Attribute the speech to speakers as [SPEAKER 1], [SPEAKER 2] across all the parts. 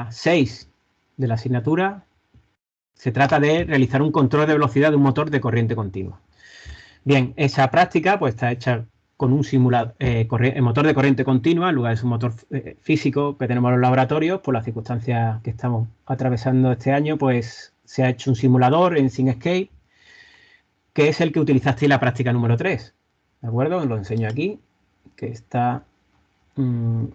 [SPEAKER 1] 6 de la asignatura se trata de realizar un control de velocidad de un motor de corriente continua. Bien, esa práctica pues está hecha con un simulador, motor de corriente continua, en lugar de un motor físico que tenemos en los laboratorios. Por las circunstancias que estamos atravesando este año, pues se ha hecho un simulador en Simscape, que es el que utilizaste en la práctica número 3. ¿De acuerdo? Lo enseño aquí, que está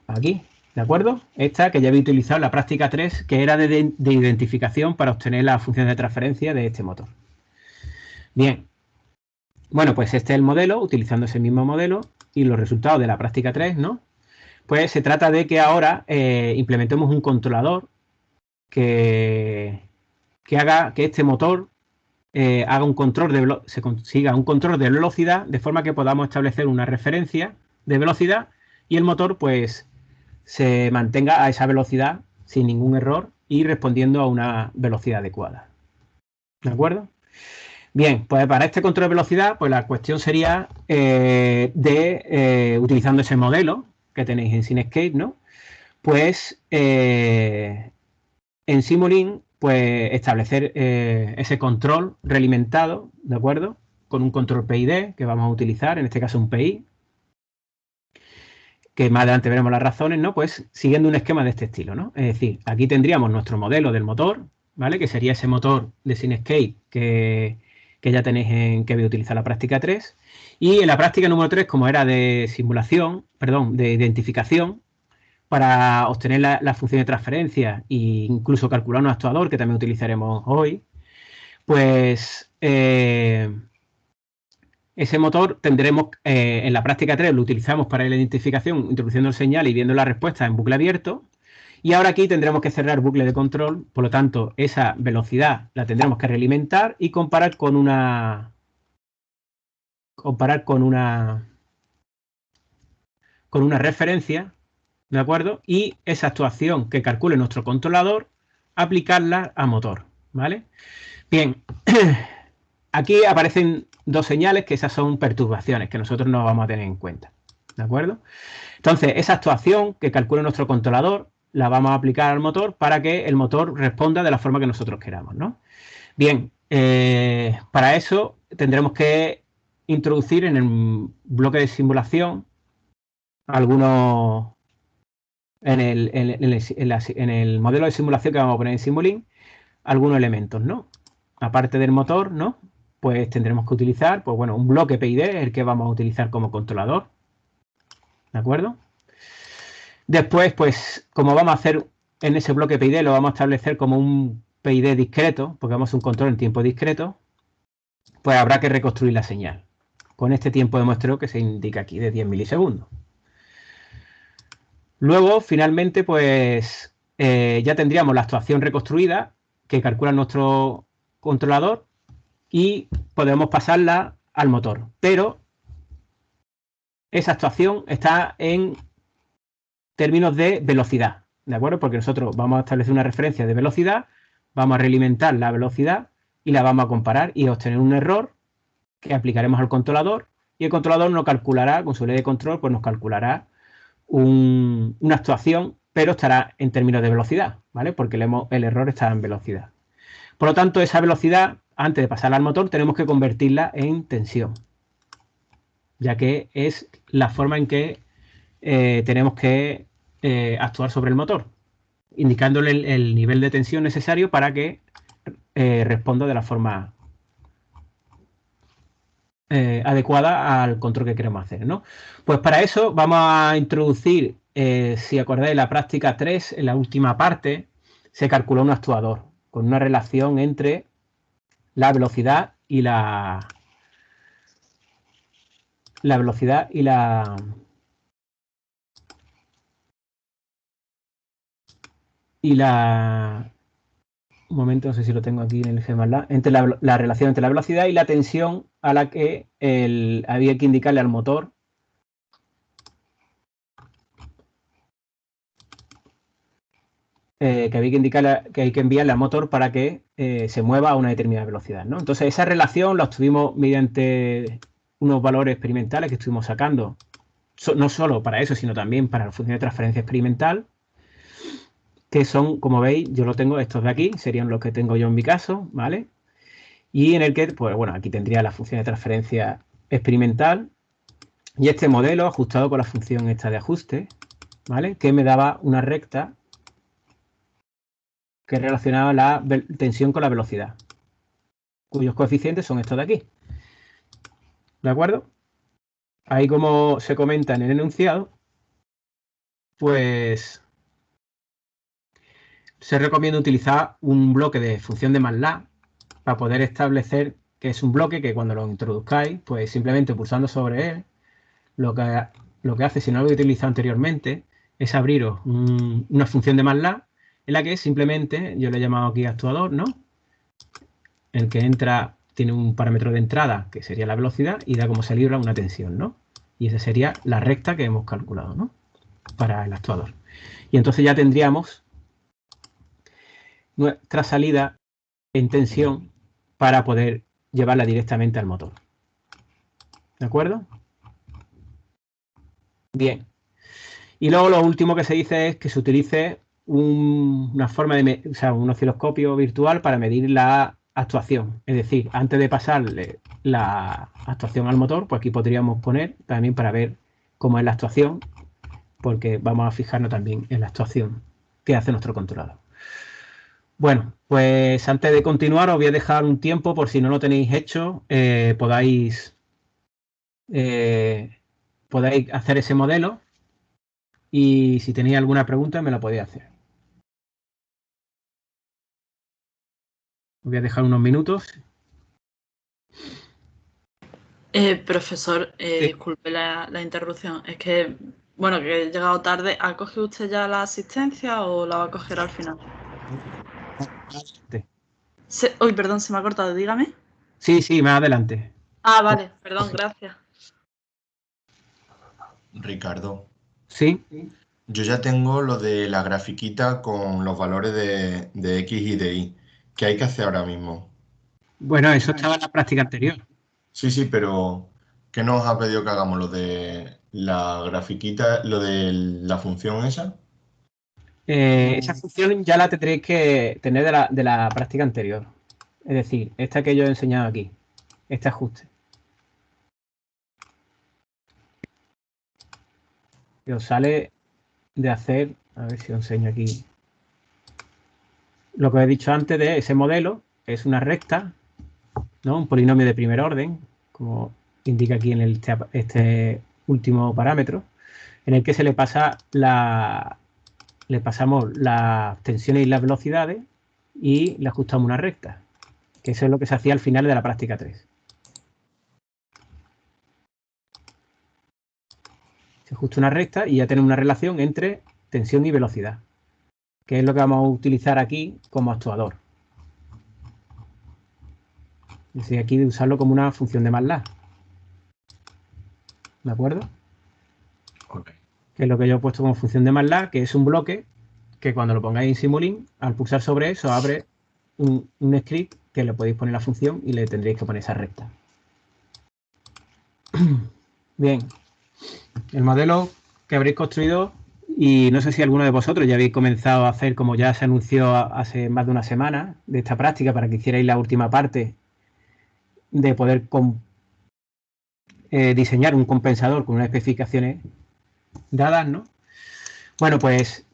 [SPEAKER 1] aquí. ¿De acuerdo? Esta que ya había utilizado en la práctica 3, que era de identificación para obtener las funciones de transferencia de este motor. Bien. Bueno, pues este es el modelo, utilizando ese mismo modelo y los resultados de la práctica 3, ¿no? Pues se trata de que ahora implementemos un controlador que haga que este motor haga un control se consiga un control de velocidad, de forma que podamos establecer una referencia de velocidad y el motor pues se mantenga a esa velocidad sin ningún error y respondiendo a una velocidad adecuada. ¿De acuerdo? Bien, pues para este control de velocidad, pues la cuestión sería utilizando ese modelo que tenéis en Simscape, ¿no? Pues en Simulink, pues establecer ese control realimentado, ¿de acuerdo? Con un control PID que vamos a utilizar, en este caso un PI, que más adelante veremos las razones, ¿no? Pues siguiendo un esquema de este estilo, ¿no? Es decir, aquí tendríamos nuestro modelo del motor, ¿vale? Que sería ese motor de Simscape que ya tenéis que voy a utilizar la práctica 3. Y en la práctica número 3, como era de simulación, perdón, de identificación, para obtener la función de transferencia e incluso calcular un actuador, que también utilizaremos hoy, pues ese motor tendremos, en la práctica 3 lo utilizamos para la identificación, introduciendo el señal y viendo la respuesta en bucle abierto. Y ahora aquí tendremos que cerrar bucle de control, por lo tanto, esa velocidad la tendremos que realimentar y comparar con una referencia, ¿de acuerdo? Y esa actuación que calcule nuestro controlador, aplicarla a motor, ¿vale? Bien, aquí aparecen dos señales que esas son perturbaciones que nosotros no vamos a tener en cuenta, ¿de acuerdo? Entonces, esa actuación que calcule nuestro controlador la vamos a aplicar al motor para que el motor responda de la forma que nosotros queramos, ¿no? Bien, para eso tendremos que introducir en el bloque de simulación algunos, en el modelo de simulación que vamos a poner en Simulink, algunos elementos, ¿no? Aparte del motor, ¿no? Pues tendremos que utilizar, pues bueno, un bloque PID, el que vamos a utilizar como controlador, ¿de acuerdo? Después, pues, como vamos a hacer en ese bloque PID, lo vamos a establecer como un PID discreto, porque vamos a hacer un control en tiempo discreto, pues habrá que reconstruir la señal con este tiempo de muestreo que se indica aquí de 10 milisegundos. Luego, finalmente, pues ya tendríamos la actuación reconstruida que calcula nuestro controlador y podemos pasarla al motor. Pero esa actuación está en términos de velocidad, ¿de acuerdo? Porque nosotros vamos a establecer una referencia de velocidad, vamos a realimentar la velocidad y la vamos a comparar y obtener un error que aplicaremos al controlador y el controlador nos calculará, con su ley de control, pues nos calculará una actuación, pero estará en términos de velocidad, ¿vale? Porque el error está en velocidad. Por lo tanto, esa velocidad, antes de pasarla al motor, tenemos que convertirla en tensión, ya que es la forma en que tenemos que actuar sobre el motor, indicándole el nivel de tensión necesario para que responda de la forma adecuada al control que queremos hacer, ¿no? Pues para eso vamos a introducir, si acordáis, la práctica 3, en la última parte, se calculó un actuador con una relación entre la velocidad y la velocidad y un momento, no sé si lo tengo aquí en el GMATLAB, entre la relación entre la velocidad y la tensión a la que había que indicarle al motor que había que indicarle que hay que enviarle al motor para que se mueva a una determinada velocidad, ¿no? Entonces esa relación la obtuvimos mediante unos valores experimentales que estuvimos sacando, no solo para eso, sino también para la función de transferencia experimental, que son, como veis, yo lo tengo, estos de aquí, serían los que tengo yo en mi caso, ¿vale? Y en el que, pues bueno, aquí tendría la función de transferencia experimental y este modelo ajustado con la función esta de ajuste, ¿vale? Que me daba una recta que relacionaba la tensión con la velocidad, cuyos coeficientes son estos de aquí. ¿De acuerdo? Ahí, como se comenta en el enunciado, pues se recomienda utilizar un bloque de función de MATLAB para poder establecer que es un bloque que cuando lo introduzcáis, pues simplemente pulsando sobre él, lo que hace, si no lo habéis utilizado anteriormente, es abriros una función de MATLAB en la que simplemente, yo le he llamado aquí actuador, ¿no? El que entra tiene un parámetro de entrada, que sería la velocidad, y da como salida una tensión, ¿no? Y esa sería la recta que hemos calculado, ¿no? Para el actuador. Y entonces ya tendríamos nuestra salida en tensión para poder llevarla directamente al motor. ¿De acuerdo? Bien. Y luego lo último que se dice es que se utilice una forma de, o sea, un osciloscopio virtual para medir la actuación. Es decir, antes de pasarle la actuación al motor, pues aquí podríamos poner también para ver cómo es la actuación, porque vamos a fijarnos también en la actuación que hace nuestro controlador. Bueno, pues antes de continuar os voy a dejar un tiempo por si no lo tenéis hecho, podáis hacer ese modelo y si tenéis alguna pregunta me la podéis hacer. Os voy a dejar unos minutos.
[SPEAKER 2] Profesor,
[SPEAKER 1] Sí.
[SPEAKER 2] disculpe la interrupción. Es que, bueno, que he llegado tarde. ¿Ha cogido usted ya la asistencia o la va a coger al final? Uy, perdón, se me ha cortado. Dígame.
[SPEAKER 1] Sí, más adelante.
[SPEAKER 2] Ah, vale, perdón, gracias.
[SPEAKER 3] Ricardo,
[SPEAKER 1] Sí.
[SPEAKER 3] yo ya tengo lo de la grafiquita con los valores de X y de Y. ¿Qué hay que hacer ahora mismo?
[SPEAKER 1] Bueno, eso estaba en la práctica anterior.
[SPEAKER 3] Sí, pero ¿qué nos ha pedido que hagamos? ¿Lo de la grafiquita, lo de la función esa?
[SPEAKER 1] Esa función ya la tendréis que tener de la práctica anterior. Es decir, esta que yo he enseñado aquí. Este ajuste. Que os sale de hacer, a ver si os enseño aquí. Lo que os he dicho antes de ese modelo es una recta, ¿no? Un polinomio de primer orden, como indica aquí en este último parámetro, en el que se le pasa le pasamos las tensiones y las velocidades y le ajustamos una recta, que eso es lo que se hacía al final de la práctica 3. Se ajusta una recta y ya tenemos una relación entre tensión y velocidad, que es lo que vamos a utilizar aquí como actuador. Es decir, aquí de usarlo como una función de MATLAB. ¿De acuerdo?
[SPEAKER 3] Ok.
[SPEAKER 1] Que es lo que yo he puesto como función de MATLAB, que es un bloque que cuando lo pongáis en Simulink, al pulsar sobre eso, abre un script que le podéis poner la función y le tendréis que poner esa recta. Bien. El modelo que habréis construido, y no sé si alguno de vosotros ya habéis comenzado a hacer, como ya se anunció hace más de una semana, de esta práctica para que hicierais la última parte de poder diseñar un compensador con unas especificaciones dadas, ¿no? Bueno, pues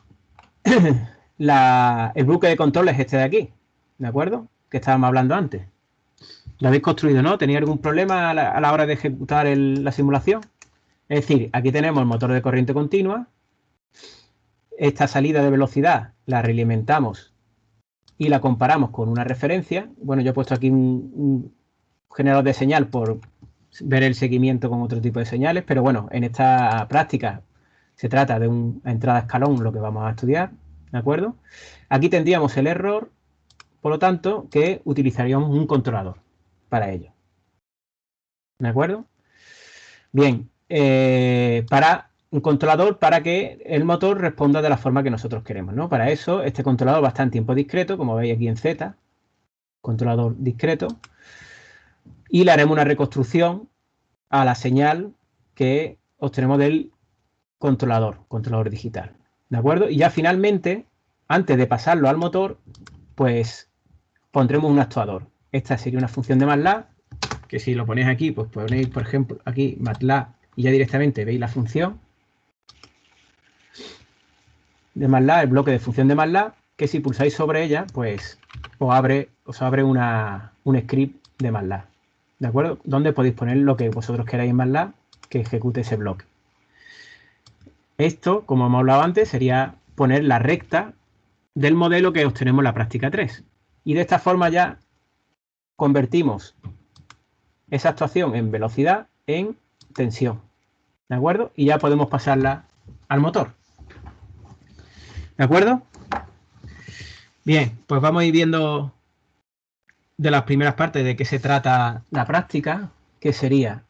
[SPEAKER 1] el bloque de control es este de aquí, ¿de acuerdo? Que estábamos hablando antes. Lo habéis construido, ¿no? ¿Tenía algún problema a la hora de ejecutar la simulación? Es decir, aquí tenemos el motor de corriente continua. Esta salida de velocidad la realimentamos y la comparamos con una referencia. Bueno, yo he puesto aquí un generador de señal por ver el seguimiento con otro tipo de señales, pero bueno, en esta práctica se trata de una entrada a escalón, lo que vamos a estudiar, ¿de acuerdo? Aquí tendríamos el error, por lo tanto, que utilizaríamos un controlador para ello. ¿De acuerdo? Bien, para un controlador para que el motor responda de la forma que nosotros queremos, ¿no? Para eso, este controlador va a estar en tiempo discreto, como veis aquí en Z, controlador discreto, y le haremos una reconstrucción a la señal que obtenemos del controlador digital, ¿de acuerdo? Y ya finalmente, antes de pasarlo al motor, pues pondremos un actuador. Esta sería una función de MATLAB, que si lo ponéis aquí, pues ponéis, por ejemplo, aquí MATLAB y ya directamente veis la función de MATLAB, el bloque de función de MATLAB, que si pulsáis sobre ella, pues os abre un script de MATLAB, ¿de acuerdo? Donde podéis poner lo que vosotros queráis en MATLAB que ejecute ese bloque. Esto, como hemos hablado antes, sería poner la recta del modelo que obtenemos en la práctica 3. Y de esta forma ya convertimos esa actuación en velocidad en tensión, ¿de acuerdo? Y ya podemos pasarla al motor, ¿de acuerdo? Bien, pues vamos a ir viendo de las primeras partes de qué se trata la práctica, que sería,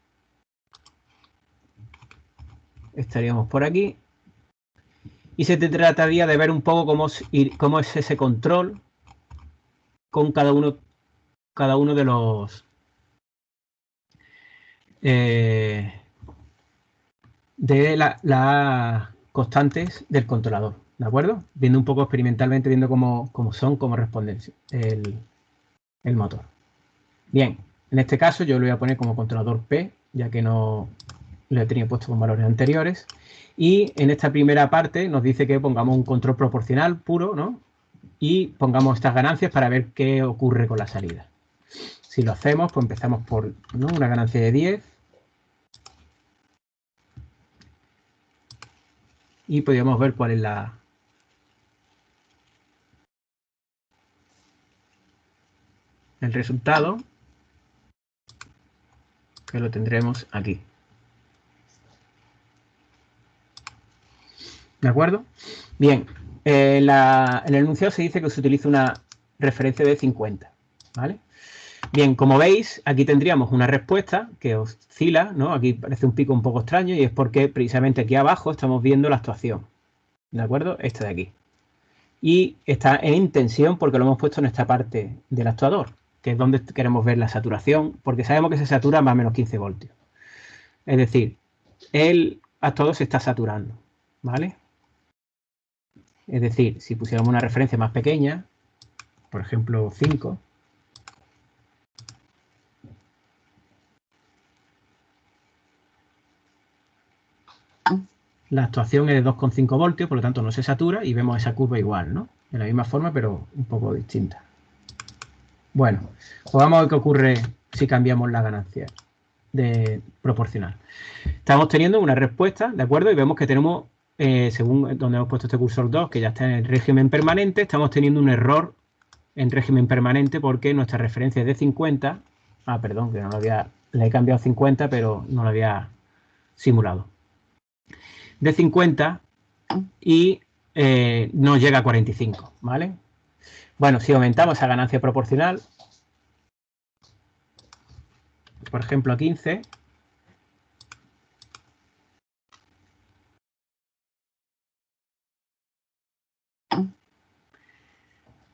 [SPEAKER 1] estaríamos por aquí, y se trataría de ver un poco cómo es ese control con cada uno de los de las constantes del controlador, ¿de acuerdo? Viendo un poco experimentalmente, viendo cómo responde el motor. Bien, en este caso yo lo voy a poner como controlador P, ya que no lo he tenido puesto con valores anteriores. Y en esta primera parte nos dice que pongamos un control proporcional puro, ¿no? Y pongamos estas ganancias para ver qué ocurre con la salida. Si lo hacemos, pues empezamos por, ¿no?, una ganancia de 10. Y podríamos ver cuál es el resultado, que lo tendremos aquí. ¿De acuerdo? Bien, en el enunciado se dice que se utiliza una referencia de 50, ¿vale? Bien, como veis, aquí tendríamos una respuesta que oscila, ¿no? Aquí parece un pico un poco extraño y es porque precisamente aquí abajo estamos viendo la actuación, ¿de acuerdo? Esta de aquí. Y está en tensión porque lo hemos puesto en esta parte del actuador, que es donde queremos ver la saturación, porque sabemos que se satura a más o menos 15 voltios. Es decir, el actuador se está saturando, ¿vale? Es decir, si pusiéramos una referencia más pequeña, por ejemplo 5, la actuación es de 2,5 voltios, por lo tanto no se satura y vemos esa curva igual, ¿no? De la misma forma, pero un poco distinta. Bueno, pues vamos a ver qué ocurre si cambiamos la ganancia de proporcional. Estamos teniendo una respuesta, ¿de acuerdo? Y vemos que tenemos, según donde hemos puesto este cursor 2, que ya está en el régimen permanente, estamos teniendo un error en régimen permanente porque nuestra referencia es de 50. Ah, perdón, que no lo había, le he cambiado 50, pero no lo había simulado. De 50 y no llega a 45, ¿vale? Bueno, si aumentamos esa ganancia proporcional, por ejemplo a 15,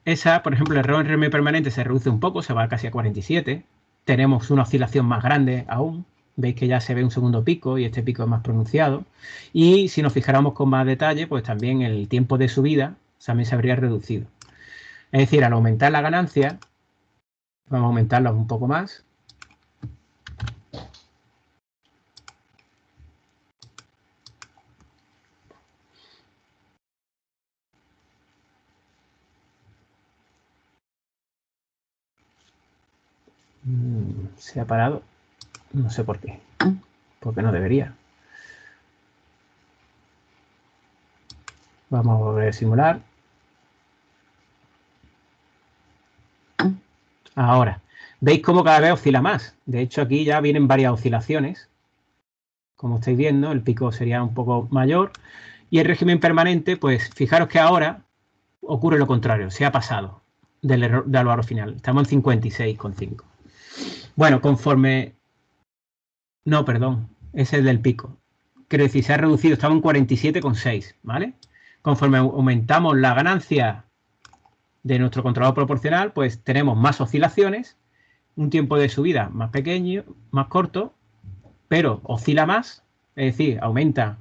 [SPEAKER 1] esa, por ejemplo, el error en régimen permanente se reduce un poco, se va casi a 47. Tenemos una oscilación más grande aún. Veis que ya se ve un segundo pico y este pico es más pronunciado. Y si nos fijáramos con más detalle, pues también el tiempo de subida también se habría reducido. Es decir, al aumentar la ganancia, vamos a aumentarla un poco más. Se ha parado. No sé por qué. Porque no debería. Vamos a volver a simular. Ahora, veis cómo cada vez oscila más. De hecho, aquí ya vienen varias oscilaciones. Como estáis viendo, el pico sería un poco mayor. Y el régimen permanente, pues fijaros que ahora ocurre lo contrario. Se ha pasado del error del valor final. Estamos en 56,5. Bueno, conforme... No, perdón. Ese es el del pico. Quiero decir, se ha reducido. Estamos en 47,6, ¿vale? Conforme aumentamos la ganancia de nuestro controlador proporcional, pues tenemos más oscilaciones, un tiempo de subida más pequeño, más corto, pero oscila más, es decir, aumenta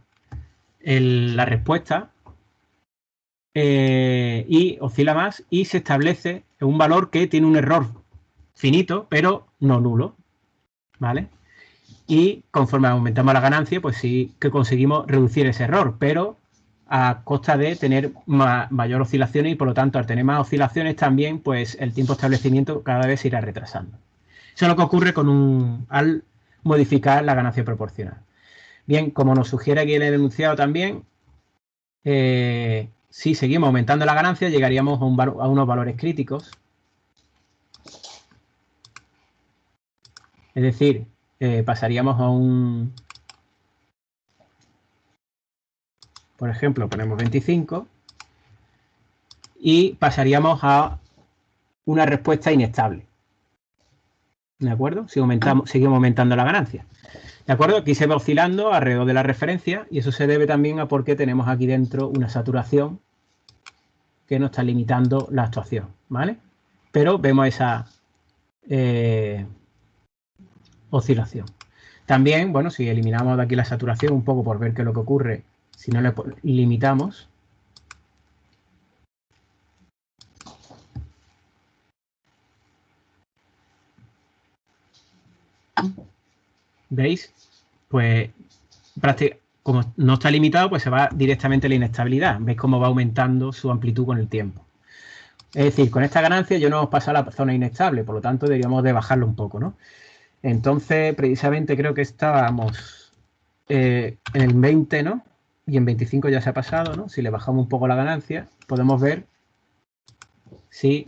[SPEAKER 1] la respuesta y oscila más y se establece un valor que tiene un error finito, pero no nulo, ¿vale? Y conforme aumentamos la ganancia, pues sí que conseguimos reducir ese error, pero a costa de tener mayor oscilaciones y por lo tanto al tener más oscilaciones también, pues el tiempo de establecimiento cada vez se irá retrasando. Eso es lo que ocurre al modificar la ganancia proporcional. Bien, como nos sugiere aquí en el enunciado también, si seguimos aumentando la ganancia, llegaríamos a unos valores críticos. Es decir, pasaríamos a un... Por ejemplo, ponemos 25 y pasaríamos a una respuesta inestable. ¿De acuerdo? Si seguimos aumentando la ganancia. ¿De acuerdo? Aquí se va oscilando alrededor de la referencia y eso se debe también a porque tenemos aquí dentro una saturación que nos está limitando la actuación, ¿vale? Pero vemos esa oscilación. También, bueno, si eliminamos de aquí la saturación un poco por ver qué es lo que ocurre si no le limitamos. ¿Veis? Pues como no está limitado, pues se va directamente a la inestabilidad. ¿Veis cómo va aumentando su amplitud con el tiempo? Es decir, con esta ganancia yo no hemos pasado a la zona inestable, por lo tanto deberíamos de bajarlo un poco, ¿no? Entonces, precisamente creo que estábamos en el 20, ¿no? Y en 25 ya se ha pasado, ¿no? Si le bajamos un poco la ganancia, podemos ver si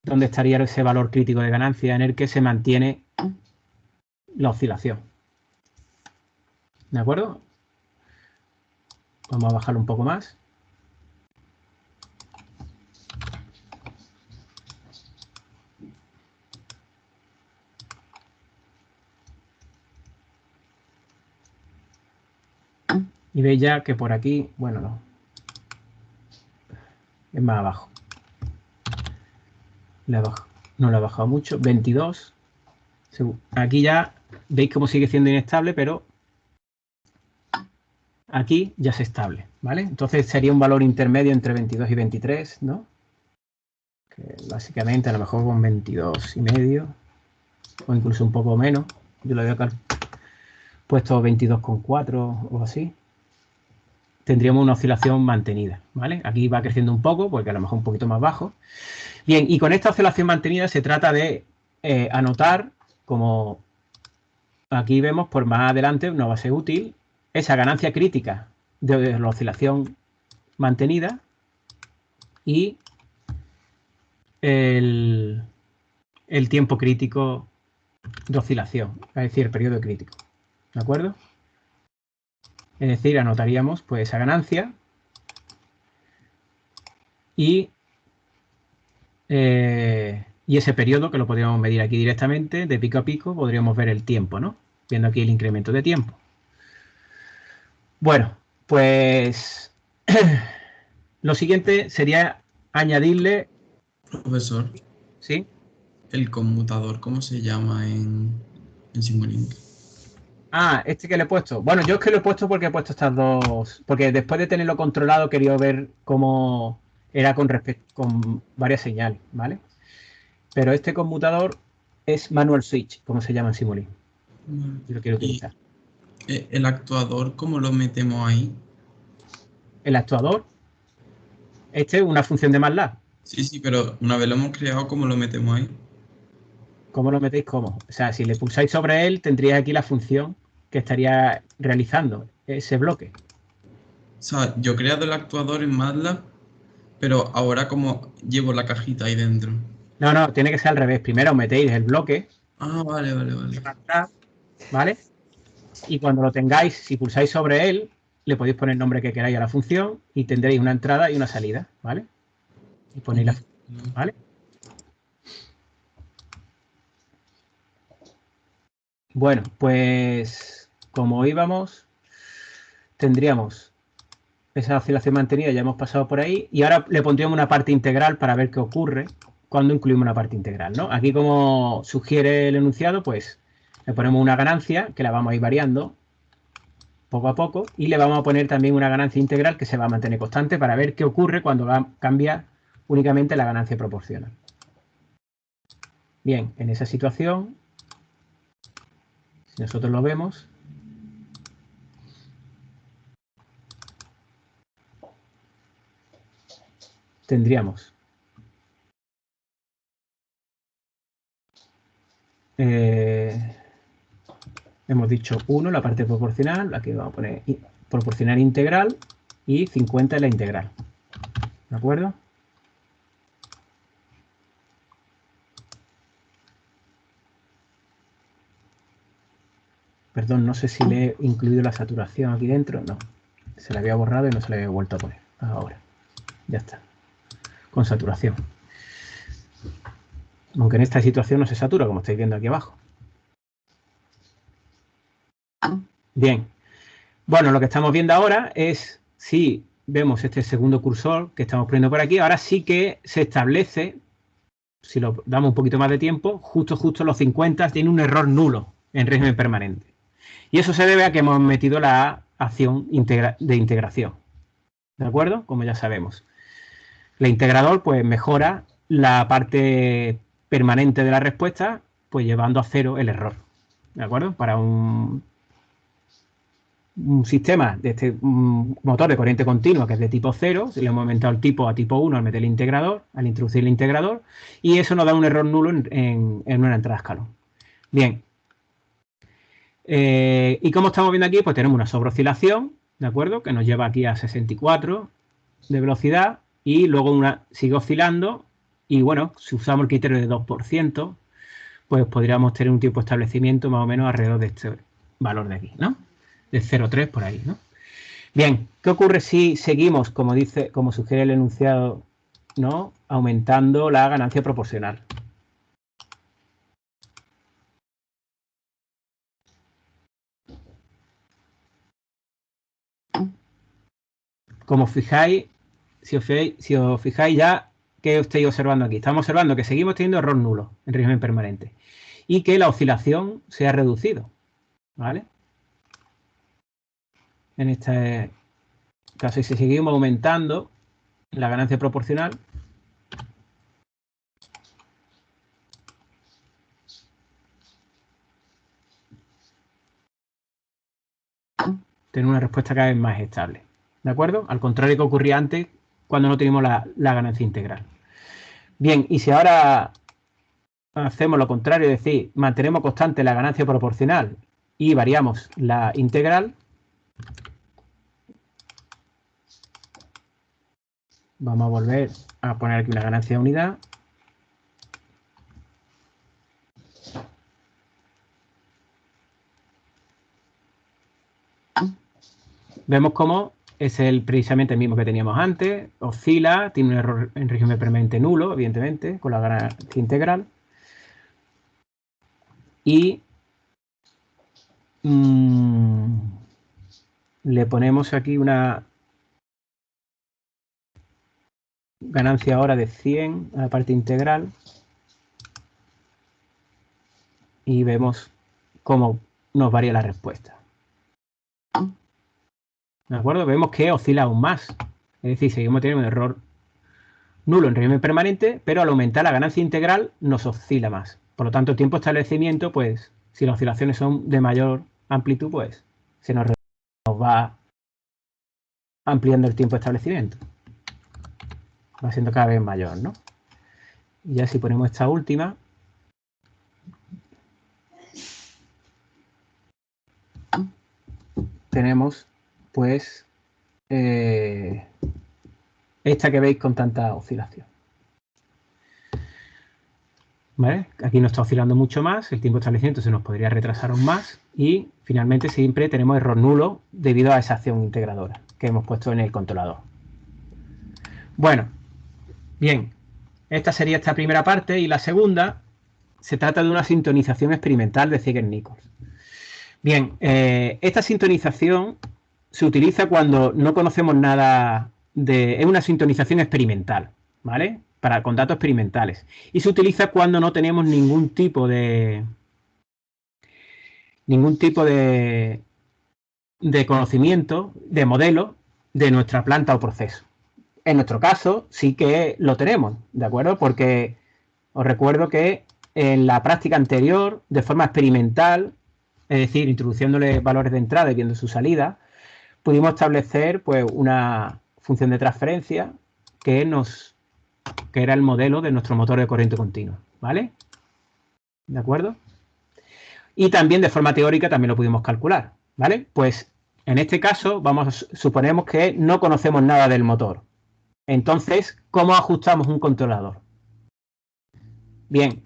[SPEAKER 1] dónde estaría ese valor crítico de ganancia en el que se mantiene la oscilación. ¿De acuerdo? Vamos a bajarlo un poco más. Y veis ya que por aquí, bueno, no. Es más abajo. No le he bajado mucho. 22. Aquí ya veis cómo sigue siendo inestable, pero aquí ya es estable, ¿vale? Entonces sería un valor intermedio entre 22 y 23, ¿no? Que básicamente a lo mejor con 22 y medio o incluso un poco menos. Yo lo había puesto 22,4 o así. Tendríamos una oscilación mantenida, ¿vale? Aquí va creciendo un poco, porque a lo mejor un poquito más bajo. Bien, y con esta oscilación mantenida se trata de anotar, como aquí vemos, por más adelante nos va a ser útil, esa ganancia crítica de la oscilación mantenida y el tiempo crítico de oscilación, es decir, el periodo crítico, ¿de acuerdo? Es decir, anotaríamos pues esa ganancia y ese periodo que lo podríamos medir aquí directamente, de pico a pico, podríamos ver el tiempo, ¿no? Viendo aquí el incremento de tiempo. Bueno, pues lo siguiente sería añadirle...
[SPEAKER 4] Profesor.
[SPEAKER 1] ¿Sí?
[SPEAKER 4] ¿El conmutador cómo se llama en Simulink?
[SPEAKER 1] Ah, este que le he puesto. Bueno, yo es que lo he puesto porque he puesto estas dos... Porque después de tenerlo controlado quería ver cómo era con varias señales, ¿vale? Pero este conmutador es manual switch, como se llama en Simulink. Yo lo quiero utilizar.
[SPEAKER 4] ¿El actuador cómo lo metemos ahí?
[SPEAKER 1] El actuador, este es una función de MATLAB.
[SPEAKER 4] Sí, pero una vez lo hemos creado, ¿cómo lo metemos ahí?
[SPEAKER 1] ¿Cómo lo metéis? ¿Cómo? O sea, si le pulsáis sobre él, tendríais aquí la función que estaría realizando ese bloque.
[SPEAKER 4] O sea, yo he creado el actuador en MATLAB, pero ahora como llevo la cajita ahí dentro.
[SPEAKER 1] No, tiene que ser al revés. Primero metéis el bloque.
[SPEAKER 4] Ah, vale.
[SPEAKER 1] ¿Vale? Y cuando lo tengáis, si pulsáis sobre él, le podéis poner el nombre que queráis a la función y tendréis una entrada y una salida, ¿vale? Y ponéis la función, ¿vale? Bueno, pues como íbamos, tendríamos esa oscilación mantenida, ya hemos pasado por ahí, y ahora le pondríamos una parte integral para ver qué ocurre cuando incluimos una parte integral, ¿no? Aquí, como sugiere el enunciado, pues le ponemos una ganancia que la vamos a ir variando poco a poco y le vamos a poner también una ganancia integral que se va a mantener constante para ver qué ocurre cuando cambia únicamente la ganancia proporcional. Bien, en esa situación, si nosotros lo vemos, tendríamos hemos dicho 1 la parte proporcional, aquí vamos a poner proporcional integral y 50 es la integral. ¿De acuerdo? Perdón, no sé si le he incluido la saturación aquí dentro. No, se la había borrado y no se la había vuelto a poner. Ahora, ya está. Con saturación. Aunque en esta situación no se satura, como estáis viendo aquí abajo. Bien. Bueno, lo que estamos viendo ahora es, si vemos este segundo cursor que estamos poniendo por aquí, ahora sí que se establece, si lo damos un poquito más de tiempo, justo los 50 tiene un error nulo en régimen permanente. Y eso se debe a que hemos metido la acción de integración. ¿De acuerdo? Como ya sabemos. El integrador pues mejora la parte permanente de la respuesta, pues llevando a cero el error. ¿De acuerdo? Para un sistema de este motor de corriente continua que es de tipo 0, le hemos aumentado el tipo a tipo 1 al meter el integrador, al introducir el integrador, y eso nos da un error nulo en una entrada a escalón. Bien. Y como estamos viendo aquí, pues tenemos una sobreoscilación, ¿de acuerdo? Que nos lleva aquí a 64 de velocidad y luego sigue oscilando y bueno, si usamos el criterio de 2%, pues podríamos tener un tiempo de establecimiento más o menos alrededor de este valor de aquí, ¿no? De 0,3 por ahí, ¿no? Bien, ¿qué ocurre si seguimos, como sugiere el enunciado, ¿no? Aumentando la ganancia proporcional? Como fijáis, si os fijáis ya, ¿qué estáis observando aquí? Estamos observando que seguimos teniendo error nulo en régimen permanente y que la oscilación se ha reducido, ¿vale? En este caso, si seguimos aumentando la ganancia proporcional, tener una respuesta cada vez más estable, ¿de acuerdo? Al contrario que ocurría antes cuando no teníamos la ganancia integral. Bien, y si ahora hacemos lo contrario, es decir, mantenemos constante la ganancia proporcional y variamos la integral, vamos a volver a poner aquí una ganancia de unidad. Vemos cómo es precisamente el mismo que teníamos antes, oscila, tiene un error en régimen permanente nulo, evidentemente, con la ganancia integral. Y le ponemos aquí una ganancia ahora de 100 a la parte integral. Y vemos cómo nos varía la respuesta. ¿De acuerdo? Vemos que oscila aún más. Es decir, seguimos teniendo un error nulo en régimen permanente, pero al aumentar la ganancia integral nos oscila más. Por lo tanto, el tiempo de establecimiento, pues, si las oscilaciones son de mayor amplitud, pues, se nos va ampliando el tiempo de establecimiento. Va siendo cada vez mayor, ¿no? Y ya si ponemos esta última, tenemos, pues, esta que veis con tanta oscilación. ¿Vale? Aquí no está oscilando mucho más, el tiempo de establecimiento se nos podría retrasar aún más y finalmente siempre tenemos error nulo debido a esa acción integradora que hemos puesto en el controlador. Bueno, bien, esta sería esta primera parte y la segunda se trata de una sintonización experimental de Zeiger-Nichols. Bien, esta sintonización se utiliza cuando no conocemos nada es una sintonización experimental, ¿vale? Con datos experimentales. Y se utiliza cuando no tenemos ningún tipo de de conocimiento, de modelo de nuestra planta o proceso. En nuestro caso sí que lo tenemos, ¿de acuerdo? Porque os recuerdo que en la práctica anterior, de forma experimental, es decir, introduciéndole valores de entrada y viendo su salida, pudimos establecer pues una función de transferencia que era el modelo de nuestro motor de corriente continua, ¿vale? ¿De acuerdo? Y también de forma teórica también lo pudimos calcular, ¿vale? Pues en este caso suponemos que no conocemos nada del motor. Entonces, ¿cómo ajustamos un controlador? Bien,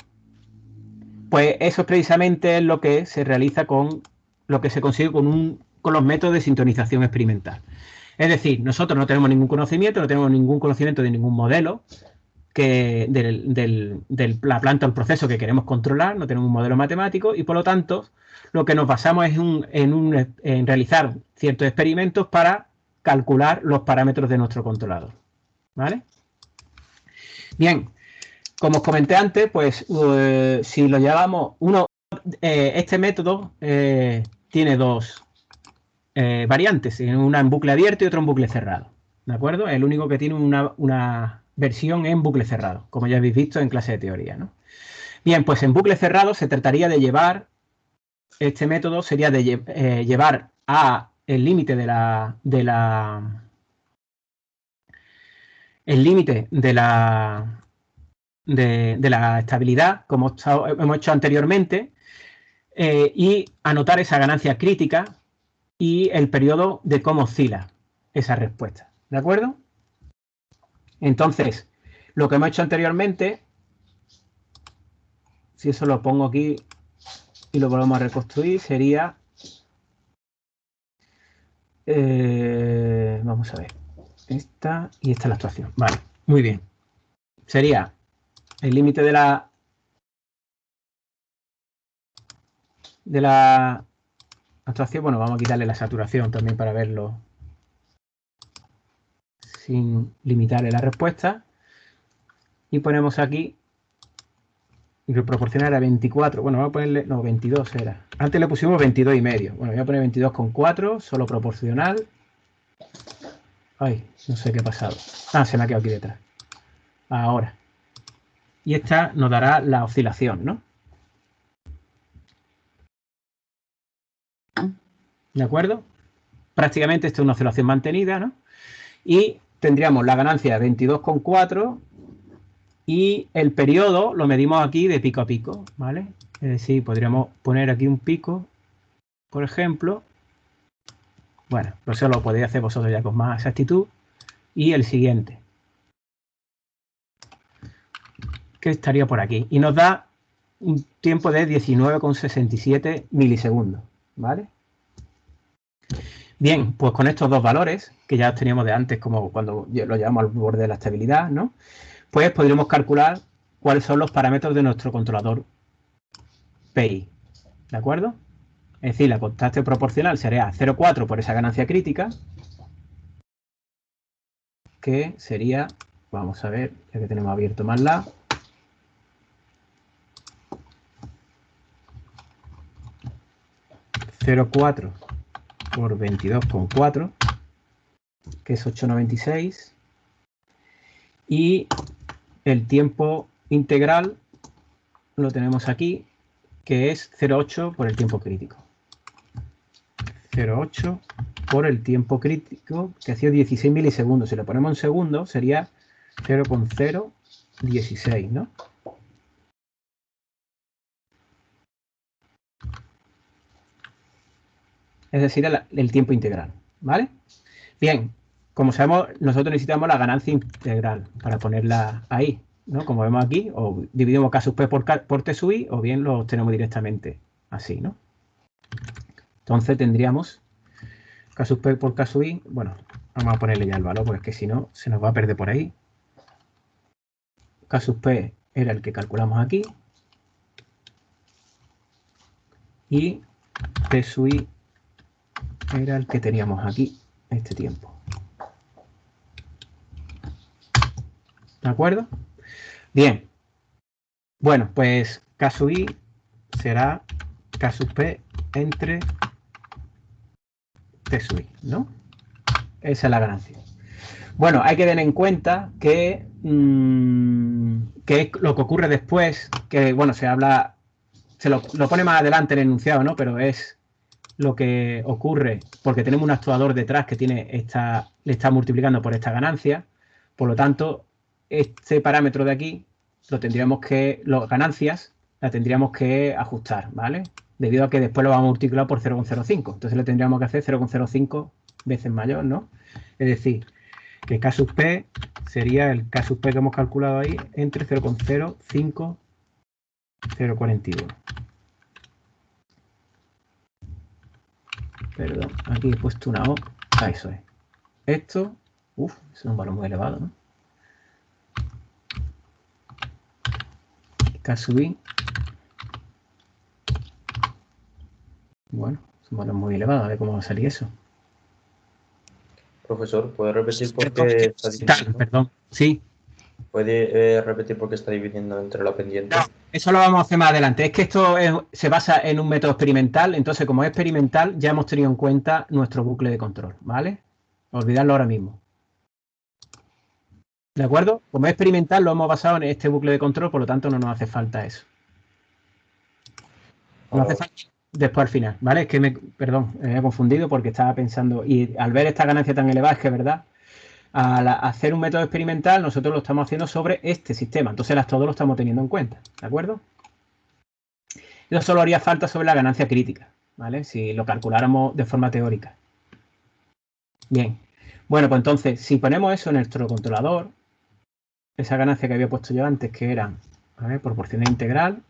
[SPEAKER 1] pues eso precisamente es lo que se realiza con lo que se consigue con los métodos de sintonización experimental. Es decir, nosotros no tenemos ningún conocimiento de ningún modelo de la planta o el proceso que queremos controlar, no tenemos un modelo matemático y por lo tanto lo que nos basamos es en realizar ciertos experimentos para calcular los parámetros de nuestro controlador. ¿Vale? Bien, como os comenté antes, pues si lo llevamos, este método tiene dos variantes, una en bucle abierto y otra en bucle cerrado. ¿De acuerdo? Es el único que tiene una versión en bucle cerrado, como ya habéis visto en clase de teoría, ¿no? Bien, pues en bucle cerrado se trataría de llevar, este método sería de llevar a el límite de la estabilidad, como hemos hecho anteriormente, y anotar esa ganancia crítica y el periodo de cómo oscila esa respuesta. ¿De acuerdo? Entonces, lo que hemos hecho anteriormente, si eso lo pongo aquí y lo volvemos a reconstruir, sería... vamos a ver. Esta y esta es la actuación. Vale, muy bien. Sería el límite de la actuación. Bueno, vamos a quitarle la saturación también para verlo sin limitarle la respuesta. Y ponemos aquí y que proporciona era 24. Bueno, vamos a ponerle... No, 22 era. Antes le pusimos 22,5. Bueno, voy a poner 22,4, solo proporcional. Ay, no sé qué ha pasado. Ah, se me ha quedado aquí detrás. Ahora. Y esta nos dará la oscilación, ¿no? ¿De acuerdo? Prácticamente esto es una oscilación mantenida, ¿no? Y tendríamos la ganancia de 22,4 y el periodo lo medimos aquí de pico a pico, ¿vale? Es decir, podríamos poner aquí un pico, por ejemplo. Bueno, pues eso lo podéis hacer vosotros ya con más exactitud. Y el siguiente, que estaría por aquí. Y nos da un tiempo de 19,67 milisegundos, ¿vale? Bien, pues con estos dos valores, que ya teníamos de antes, como cuando lo llevamos al borde de la estabilidad, ¿no? Pues podríamos calcular cuáles son los parámetros de nuestro controlador PI, ¿de acuerdo? Es decir, la constante proporcional sería 0,4 por esa ganancia crítica, que sería, vamos a ver, ya que tenemos abierto MATLAB, (0,4 por 22,4, que es 8,96, y el tiempo integral lo tenemos aquí, que es 0,8 por el tiempo crítico. 0,8 por el tiempo crítico, que ha sido 16 milisegundos. Si lo ponemos en segundos, sería 0,016, ¿no? Es decir, el tiempo integral, ¿vale? Bien, como sabemos, nosotros necesitamos la ganancia integral para ponerla ahí, ¿no? Como vemos aquí, o dividimos K sub P por T sub I, o bien lo obtenemos directamente así, ¿no? Entonces tendríamos K sub P por K sub I. Bueno, vamos a ponerle ya el valor, porque es que si no, se nos va a perder por ahí. K sub P era el que calculamos aquí. Y T sub I era el que teníamos aquí, este tiempo. ¿De acuerdo? Bien. Bueno, pues K sub I será K sub P entre T sub i, ¿no? Esa es la ganancia. Bueno, hay que tener en cuenta que, que lo que ocurre después, que bueno, se habla, lo pone más adelante el enunciado, ¿no? Pero es lo que ocurre porque tenemos un actuador detrás que tiene le está multiplicando por esta ganancia. Por lo tanto, este parámetro de aquí las ganancias la tendríamos que ajustar, ¿vale? Debido a que después lo vamos a multiplicar por 0,05. Entonces le tendríamos que hacer 0,05 veces mayor, ¿no? Es decir, que K sub P sería el K sub P que hemos calculado ahí entre 0,05 y 0,41. Perdón, aquí he puesto una O. Ah, eso es. Esto, es un valor muy elevado, ¿no? K sub i. Bueno, es un valor muy elevado. A ver cómo va a salir eso.
[SPEAKER 5] Profesor, ¿puede repetir por qué está dividiendo?
[SPEAKER 1] Perdón, sí.
[SPEAKER 5] ¿Puede repetir por qué está dividiendo entre la pendiente?
[SPEAKER 1] No, eso lo vamos a hacer más adelante. Es que esto se basa en un método experimental. Entonces, como es experimental, ya hemos tenido en cuenta nuestro bucle de control, ¿vale? Olvidarlo ahora mismo. ¿De acuerdo? Como es experimental, lo hemos basado en este bucle de control, por lo tanto, no nos hace falta eso. No hace falta después al final, ¿vale? Es que perdón, me he confundido porque estaba pensando, y al ver esta ganancia tan elevada, es que es verdad, al hacer un método experimental, nosotros lo estamos haciendo sobre este sistema. Entonces, todo lo estamos teniendo en cuenta, ¿de acuerdo? Eso solo haría falta sobre la ganancia crítica, ¿vale? Si lo calculáramos de forma teórica. Bien. Bueno, pues entonces, si ponemos eso en nuestro controlador, esa ganancia que había puesto yo antes, que era, a ver, proporción integral,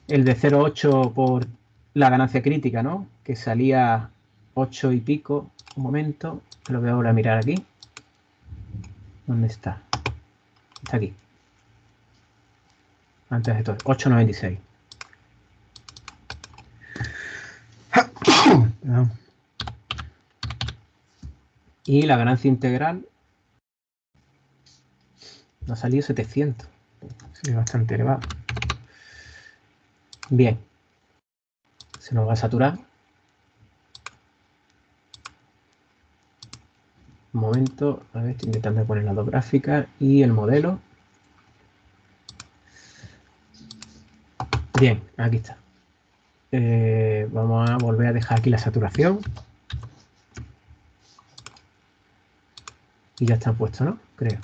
[SPEAKER 1] el de 0,8 por la ganancia crítica, ¿no? Que salía 8 y pico. Un momento, que lo voy a volver a mirar aquí. ¿Dónde está? Está aquí. Antes de todo, 8,96. Y la ganancia integral nos ha salido 700. Sí, bastante elevado. Bien. Se nos va a saturar. Un momento. A ver, estoy intentando poner las dos gráficas y el modelo. Bien, aquí está. Vamos a volver a dejar aquí la saturación. Y ya está puesto, ¿no? Creo.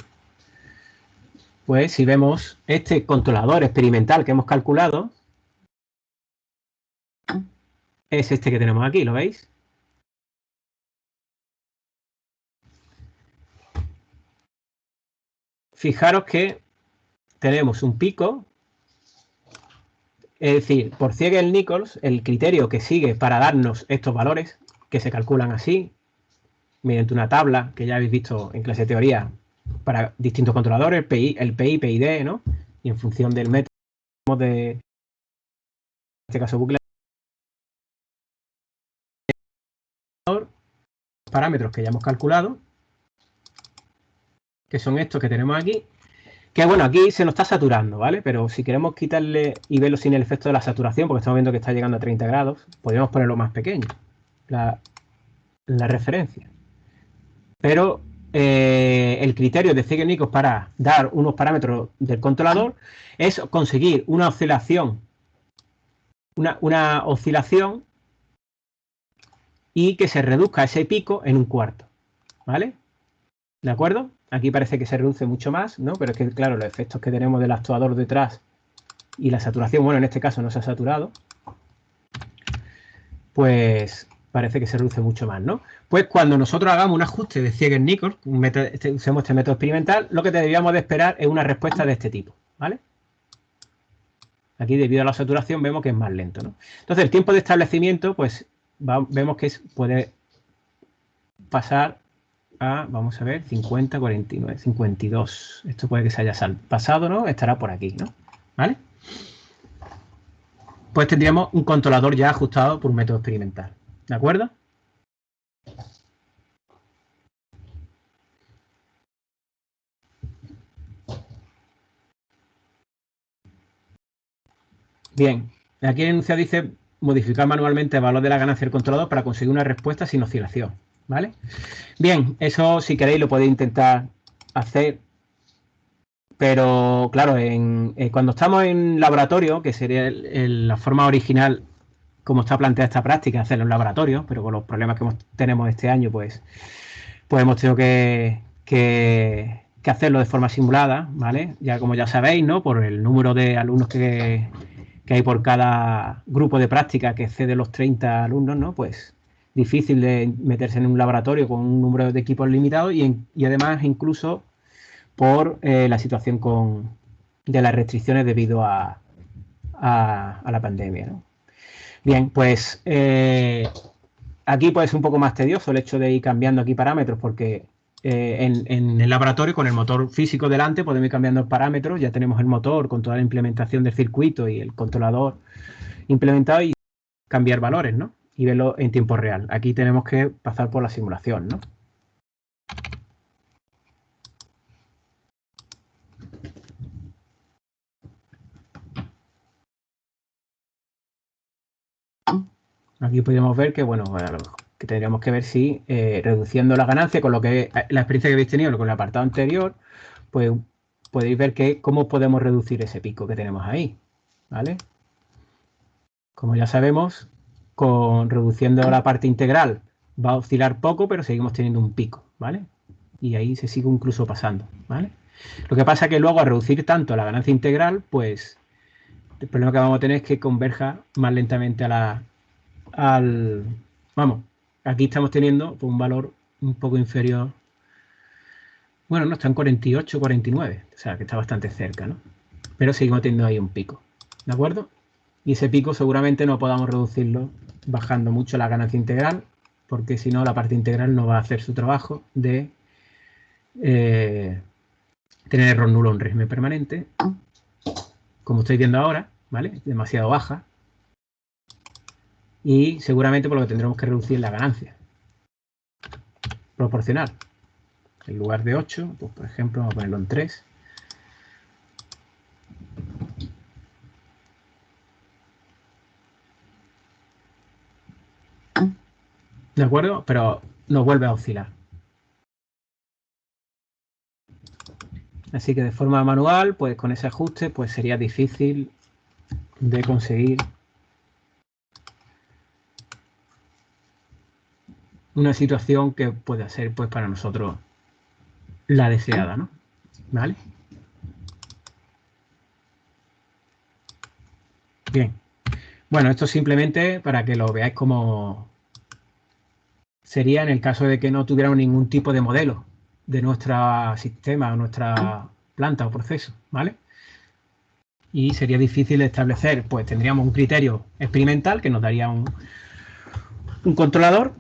[SPEAKER 1] Pues si vemos este controlador experimental que hemos calculado, es este que tenemos aquí, ¿lo veis? Fijaros que tenemos un pico, es decir, por Siegel-Nichols, el criterio que sigue para darnos estos valores, que se calculan así, mediante una tabla que ya habéis visto en clase de teoría para distintos controladores, el PI, PID, ¿no? Y en función del método en este caso bucle, parámetros que ya hemos calculado, que son estos que tenemos aquí, que bueno, aquí se nos está saturando, ¿vale? Pero si queremos quitarle y verlo sin el efecto de la saturación, porque estamos viendo que está llegando a 30 grados, podríamos ponerlo más pequeño, la referencia. Pero el criterio de Siegel-Nichols para dar unos parámetros del controlador es conseguir una oscilación, una oscilación y que se reduzca ese pico en un cuarto, ¿vale? ¿De acuerdo? Aquí parece que se reduce mucho más, ¿no? Pero es que, claro, los efectos que tenemos del actuador detrás y la saturación, bueno, en este caso no se ha saturado, pues parece que se reduce mucho más, ¿no? Pues cuando nosotros hagamos un ajuste de Siegel-Nichols, usemos este método experimental, lo que deberíamos de esperar es una respuesta de este tipo, ¿vale? Aquí, debido a la saturación, vemos que es más lento, ¿no? Entonces, el tiempo de establecimiento, pues, vemos que puede pasar a, vamos a ver, 50, 49, 52. Esto puede que se haya pasado, ¿no? Estará por aquí, ¿no? ¿Vale? Pues tendríamos un controlador ya ajustado por un método experimental. ¿De acuerdo? Bien. Aquí el enunciado dice modificar manualmente el valor de la ganancia del controlador para conseguir una respuesta sin oscilación, ¿vale? Bien, eso si queréis lo podéis intentar hacer, pero claro, cuando estamos en laboratorio, que sería la forma original como está planteada esta práctica, hacerlo en laboratorio, pero con los problemas que tenemos este año, pues hemos tenido que hacerlo de forma simulada, ¿vale? Ya como ya sabéis, ¿no? Por el número de alumnos que hay por cada grupo de práctica que excede los 30 alumnos, ¿no? Pues difícil de meterse en un laboratorio con un número de equipos limitado y además incluso por la situación de las restricciones debido a la pandemia, ¿no? Bien, pues aquí puede ser un poco más tedioso el hecho de ir cambiando aquí parámetros porque en el laboratorio con el motor físico delante podemos ir cambiando parámetros, ya tenemos el motor con toda la implementación del circuito y el controlador implementado y cambiar valores, ¿no? Y verlo en tiempo real. Aquí tenemos que pasar por la simulación, ¿no? Aquí podemos ver que, bueno, que tendríamos que ver si reduciendo la ganancia con lo que la experiencia que habéis tenido con el apartado anterior, pues podéis ver cómo podemos reducir ese pico que tenemos ahí, ¿vale? Como ya sabemos, reduciendo la parte integral va a oscilar poco, pero seguimos teniendo un pico, ¿vale? Y ahí se sigue incluso pasando, ¿vale? Lo que pasa es que luego al reducir tanto la ganancia integral, pues el problema que vamos a tener es que converja más lentamente vamos, aquí estamos teniendo pues, un valor un poco inferior. Bueno, no, está en 48, 49, o sea que está bastante cerca, ¿no? Pero seguimos teniendo ahí un pico, ¿de acuerdo? Y ese pico seguramente no podamos reducirlo bajando mucho la ganancia integral, porque si no la parte integral no va a hacer su trabajo de tener error nulo en régimen permanente, como estáis viendo ahora, ¿vale? Demasiado baja. Y seguramente por lo que tendremos que reducir la ganancia proporcional. En lugar de 8, pues por ejemplo, vamos a ponerlo en 3. ¿De acuerdo? Pero nos vuelve a oscilar. Así que de forma manual, pues con ese ajuste, pues sería difícil de conseguir una situación que pueda ser, pues para nosotros, la deseada, ¿no? ¿Vale? Bien. Bueno, esto simplemente para que lo veáis como sería en el caso de que no tuviéramos ningún tipo de modelo de nuestro sistema, nuestra planta o proceso, ¿vale? Y sería difícil de establecer, pues tendríamos un criterio experimental que nos daría un controlador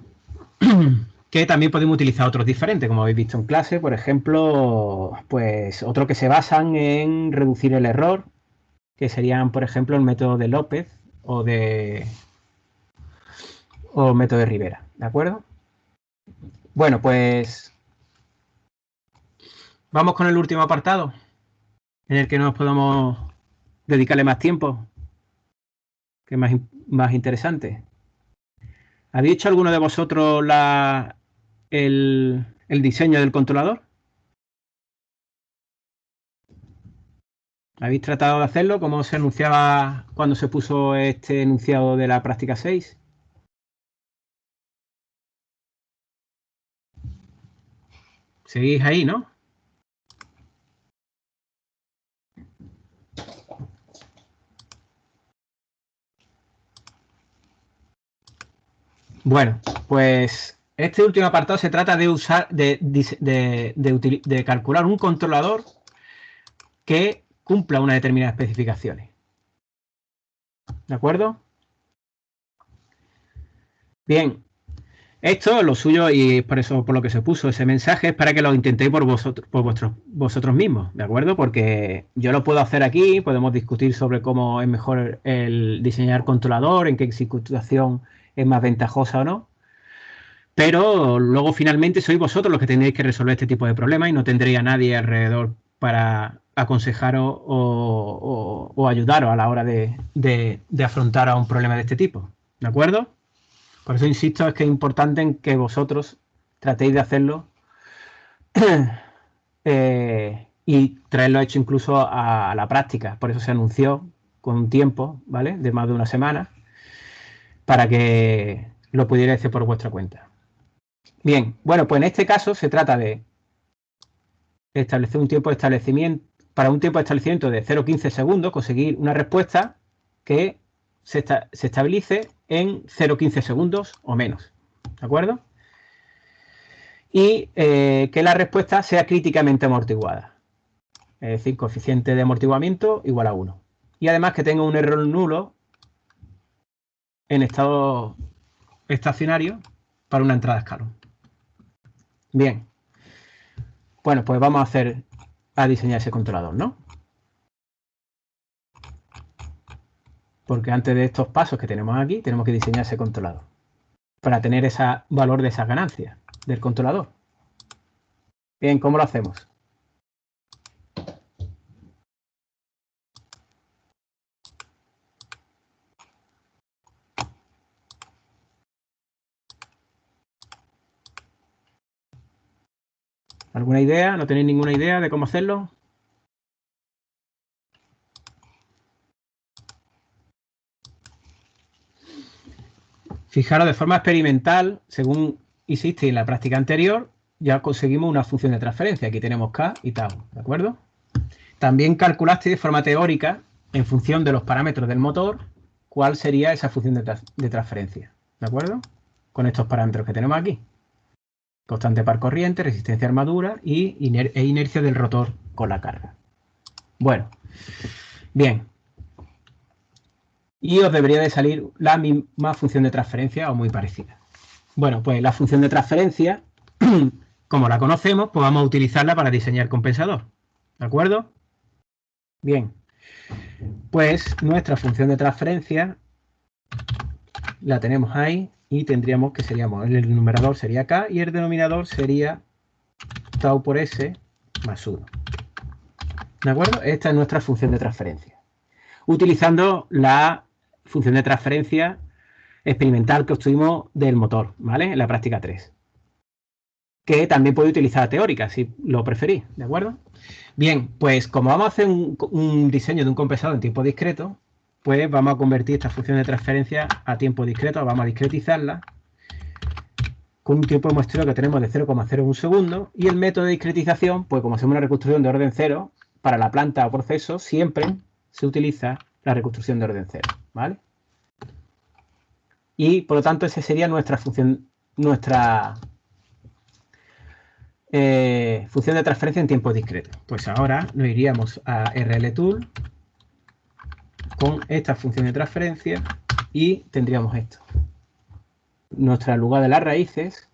[SPEAKER 1] que también podemos utilizar otros diferentes, como habéis visto en clase, por ejemplo, pues otros que se basan en reducir el error, que serían, por ejemplo, el método de López o el método de Rivera, ¿de acuerdo? Bueno, pues vamos con el último apartado, en el que nos podemos dedicarle más tiempo, que es más interesante. ¿Habéis hecho alguno de vosotros el diseño del controlador? ¿Habéis tratado de hacerlo? ¿Cómo se anunciaba cuando se puso este enunciado de la práctica 6? Seguís ahí, ¿no? Bueno, pues este último apartado se trata de usar, de calcular un controlador que cumpla una determinada especificaciones. ¿De acuerdo? Bien, esto lo suyo, y por eso por lo que se puso ese mensaje, es para que lo intentéis por vosotros mismos, ¿de acuerdo? Porque yo lo puedo hacer aquí, podemos discutir sobre cómo es mejor el diseñar controlador, en qué situación es más ventajosa o no. Pero luego finalmente sois vosotros los que tendréis que resolver este tipo de problemas y no tendréis a nadie alrededor para aconsejaros o ayudaros a la hora de afrontar a un problema de este tipo. ¿De acuerdo? Por eso insisto, es que es importante en que vosotros tratéis de hacerlo y traerlo hecho incluso a la práctica. Por eso se anunció con un tiempo, ¿vale? De más de una semana, para que lo pudierais hacer por vuestra cuenta. Bien, bueno, pues en este caso se trata de establecer un tiempo de establecimiento, para un tiempo de establecimiento de 0,15 segundos, conseguir una respuesta que se estabilice en 0,15 segundos o menos. ¿De acuerdo? Y que la respuesta sea críticamente amortiguada. Es decir, coeficiente de amortiguamiento igual a 1. Y además que tenga un error nulo en estado estacionario para una entrada a escalón. Bien. Bueno, pues vamos a diseñar ese controlador, ¿no? Porque antes de estos pasos que tenemos aquí, tenemos que diseñar ese controlador para tener ese valor de esas ganancias del controlador. Bien, ¿cómo lo hacemos? ¿Alguna idea? ¿No tenéis ninguna idea de cómo hacerlo? Fijaros, de forma experimental, según hiciste en la práctica anterior, ya conseguimos una función de transferencia. Aquí tenemos K y tau, ¿de acuerdo? También calculaste de forma teórica, en función de los parámetros del motor, cuál sería esa función de transferencia, ¿de acuerdo? Con estos parámetros que tenemos aquí. Constante par corriente, resistencia a armadura e inercia del rotor con la carga. Bueno, bien. Y os debería de salir la misma función de transferencia o muy parecida. Bueno, pues la función de transferencia, como la conocemos, pues vamos a utilizarla para diseñar el compensador. ¿De acuerdo? Bien. Pues nuestra función de transferencia la tenemos ahí y tendríamos que seríamos, el numerador sería K y el denominador sería tau por S más 1. ¿De acuerdo? Esta es nuestra función de transferencia. Utilizando la función de transferencia experimental que obtuvimos del motor, ¿vale? En la práctica 3. Que también puede utilizar teórica, si lo preferís, ¿de acuerdo? Bien, pues como vamos a hacer un diseño de un compensador en tiempo discreto, pues vamos a convertir esta función de transferencia a tiempo discreto, vamos a discretizarla con un tiempo de muestreo que tenemos de 0,01 segundos y el método de discretización, pues como hacemos una reconstrucción de orden 0, para la planta o proceso siempre se utiliza la reconstrucción de orden 0, ¿vale? Y por lo tanto esa sería nuestra función, función de transferencia en tiempo discreto. Pues ahora nos iríamos a RLTool con esta función de transferencia y tendríamos esto. Nuestra lugar de las raíces.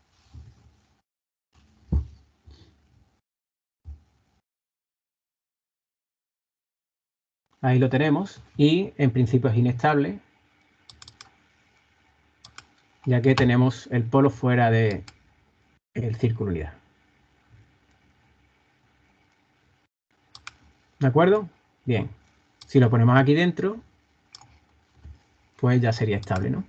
[SPEAKER 1] Ahí lo tenemos y en principio es inestable, ya que tenemos el polo fuera del círculo unidad. ¿De acuerdo? Bien. Si lo ponemos aquí dentro, pues ya sería estable, ¿no?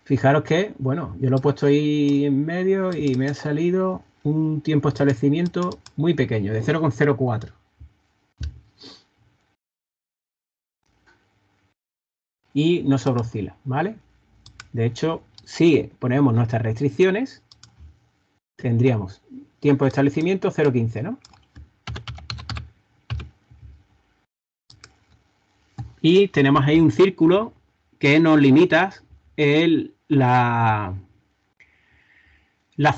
[SPEAKER 1] Fijaros que, bueno, yo lo he puesto ahí en medio y me ha salido un tiempo de establecimiento muy pequeño, de 0,04. Y no sobreoscila, ¿vale? De hecho, si ponemos nuestras restricciones, tendríamos tiempo de establecimiento 0,15, ¿no? Y tenemos ahí un círculo que nos limita la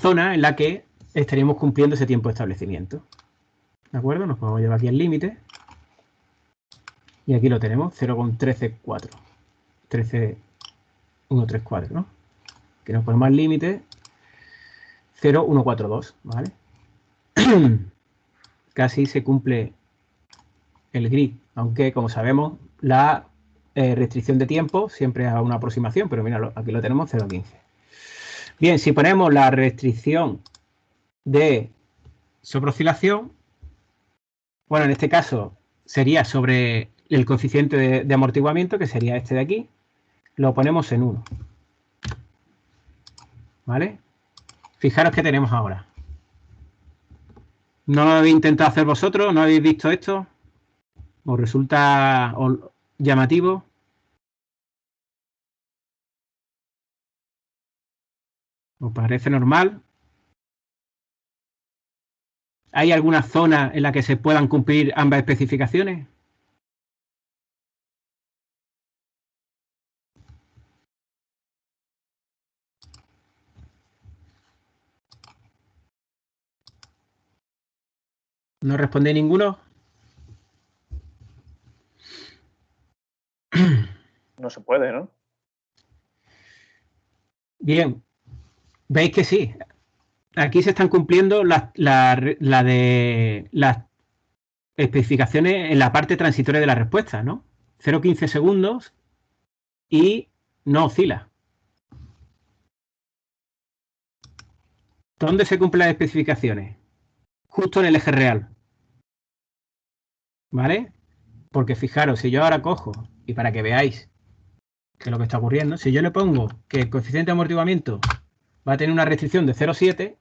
[SPEAKER 1] zona en la que estaríamos cumpliendo ese tiempo de establecimiento. ¿De acuerdo? Nos podemos llevar aquí el límite. Y aquí lo tenemos, 0,134. 134, ¿no? Que nos ponemos al límite 0,142, ¿vale? Casi se cumple el grid, aunque como sabemos la restricción de tiempo siempre es a una aproximación, pero mira, aquí lo tenemos 0,15. Bien, si ponemos la restricción de sobre oscilación. Bueno, en este caso sería sobre el coeficiente de amortiguamiento, que sería este de aquí. Lo ponemos en 1. ¿Vale? Fijaros que tenemos ahora. ¿No lo habéis intentado hacer vosotros? ¿No habéis visto esto? ¿Os resulta llamativo? ¿Os parece normal? ¿Hay alguna zona en la que se puedan cumplir ambas especificaciones? ¿No respondéis ninguno?
[SPEAKER 6] No se puede, ¿no?
[SPEAKER 1] Bien, veis que sí. Aquí se están cumpliendo las especificaciones en la parte transitoria de la respuesta, ¿no? 0,15 segundos y no oscila. ¿Dónde se cumplen las especificaciones? Justo en el eje real. ¿Vale? Porque fijaros, si yo ahora cojo, y para que veáis que es lo que está ocurriendo, si yo le pongo que el coeficiente de amortiguamiento va a tener una restricción de 0,7,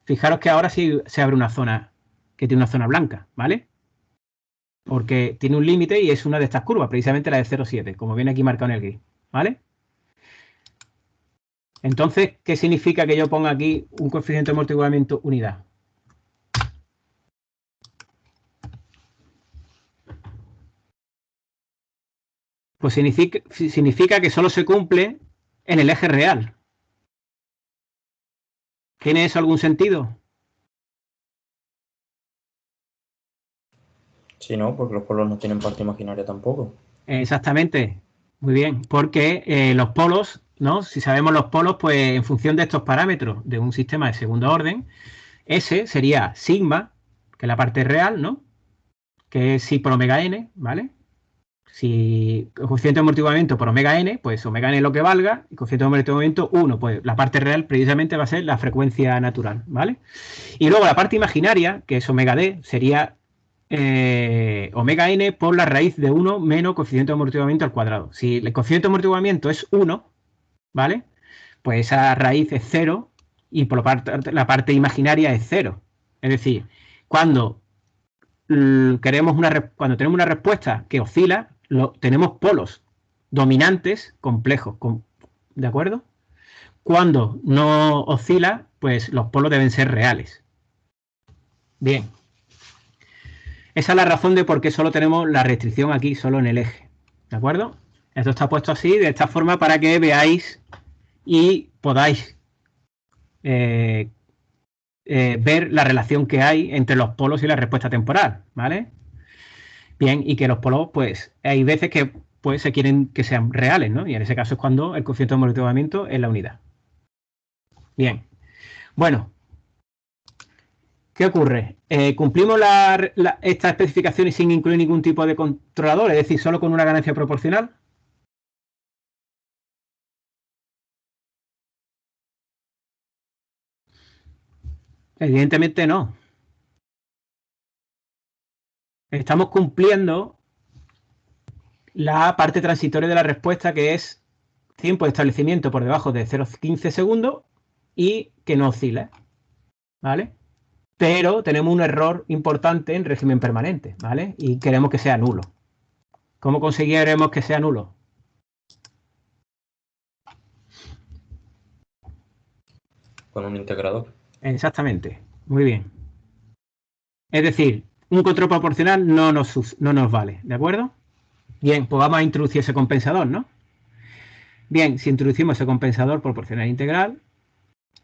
[SPEAKER 1] fijaros que ahora sí se abre una zona que tiene una zona blanca, ¿vale? Porque tiene un límite y es una de estas curvas, precisamente la de 0,7, como viene aquí marcado en el gris, ¿vale? Entonces, ¿qué significa que yo ponga aquí un coeficiente de amortiguamiento unidad? Pues significa que solo se cumple en el eje real. ¿Tiene eso algún sentido?
[SPEAKER 5] Sí, no, porque los polos no tienen parte imaginaria tampoco.
[SPEAKER 1] Exactamente. Muy bien. Porque los polos, ¿no? Si sabemos los polos, pues en función de estos parámetros de un sistema de segundo orden, S sería sigma, que es la parte real, ¿no? Que es si por omega n, ¿vale? Si el coeficiente de amortiguamiento por omega n, pues omega n es lo que valga, y coeficiente de amortiguamiento 1, pues la parte real precisamente va a ser la frecuencia natural, ¿vale? Y luego la parte imaginaria, que es omega d, sería omega n por la raíz de 1 menos coeficiente de amortiguamiento al cuadrado. Si el coeficiente de amortiguamiento es 1, ¿vale? Pues esa raíz es 0 y por la parte imaginaria es 0. Es decir, cuando tenemos una respuesta que oscila, tenemos polos dominantes complejos, ¿de acuerdo? Cuando no oscila, pues los polos deben ser reales. Bien. Esa es la razón de por qué solo tenemos la restricción aquí, solo en el eje. ¿De acuerdo? Esto está puesto así, de esta forma, para que veáis y podáis ver la relación que hay entre los polos y la respuesta temporal, ¿vale? Bien, y que los polos, pues, hay veces que pues, se quieren que sean reales, ¿no? Y en ese caso es cuando el coeficiente de amortiguamiento es la unidad. Bien. Bueno. ¿Qué ocurre? Cumplimos estas especificaciones sin incluir ningún tipo de controlador, es decir, solo con una ganancia proporcional. Evidentemente no. Estamos cumpliendo la parte transitoria de la respuesta, que es tiempo de establecimiento por debajo de 0,15 segundos y que no oscila, ¿vale? Pero tenemos un error importante en régimen permanente, ¿vale? Y queremos que sea nulo. ¿Cómo conseguiremos que sea nulo?
[SPEAKER 5] Con un integrador.
[SPEAKER 1] Exactamente. Muy bien. Es decir, un control proporcional no nos vale, ¿de acuerdo? Bien, pues vamos a introducir ese compensador, ¿no? Bien, si introducimos ese compensador proporcional integral,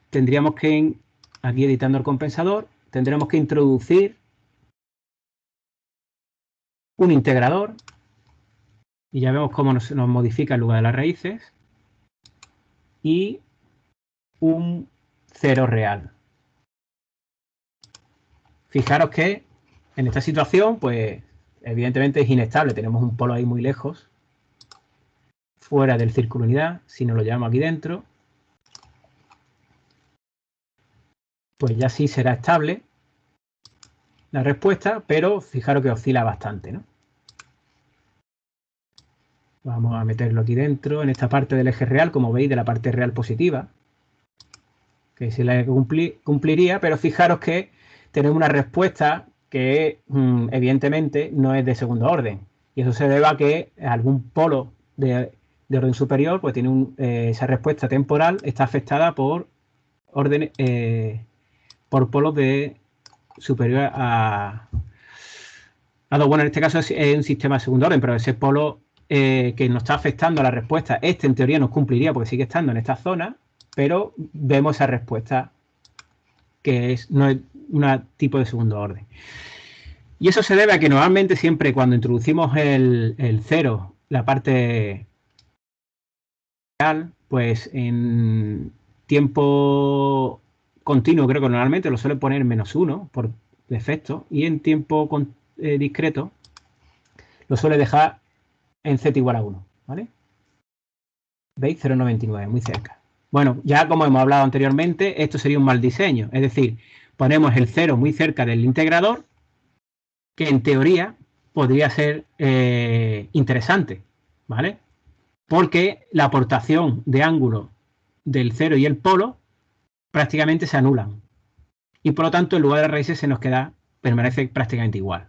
[SPEAKER 1] tendríamos que, aquí editando el compensador, tendremos que introducir un integrador y ya vemos cómo nos modifica el lugar de las raíces y un cero real. Fijaros que en esta situación, pues evidentemente es inestable, tenemos un polo ahí muy lejos, fuera del círculo unidad. Si nos lo llevamos aquí dentro, pues ya sí será estable. la respuesta, pero fijaros que oscila bastante, ¿no? Vamos a meterlo aquí dentro, en esta parte del eje real, como veis, de la parte real positiva, que se la cumpliría, pero fijaros que tenemos una respuesta que evidentemente no es de segundo orden. Y eso se debe a que algún polo de orden superior, pues tiene esa respuesta temporal está afectada por órdenes, por polos de superior a 2. Bueno, en este caso es un sistema de segundo orden, pero ese polo que nos está afectando a la respuesta, en teoría nos cumpliría porque sigue estando en esta zona, pero vemos esa respuesta que no es un tipo de segundo orden. Y eso se debe a que normalmente siempre cuando introducimos el 0, la parte real, pues en tiempo continuo creo que normalmente lo suele poner -1 por defecto, y en tiempo discreto lo suele dejar en z igual a 1, ¿vale? ¿Veis? 0,99, muy cerca. Bueno, ya como hemos hablado anteriormente, esto sería un mal diseño, es decir, ponemos el 0 muy cerca del integrador, que en teoría podría ser interesante, ¿vale? Porque la aportación de ángulo del 0 y el polo prácticamente se anulan. Y por lo tanto, el lugar de raíces permanece prácticamente igual.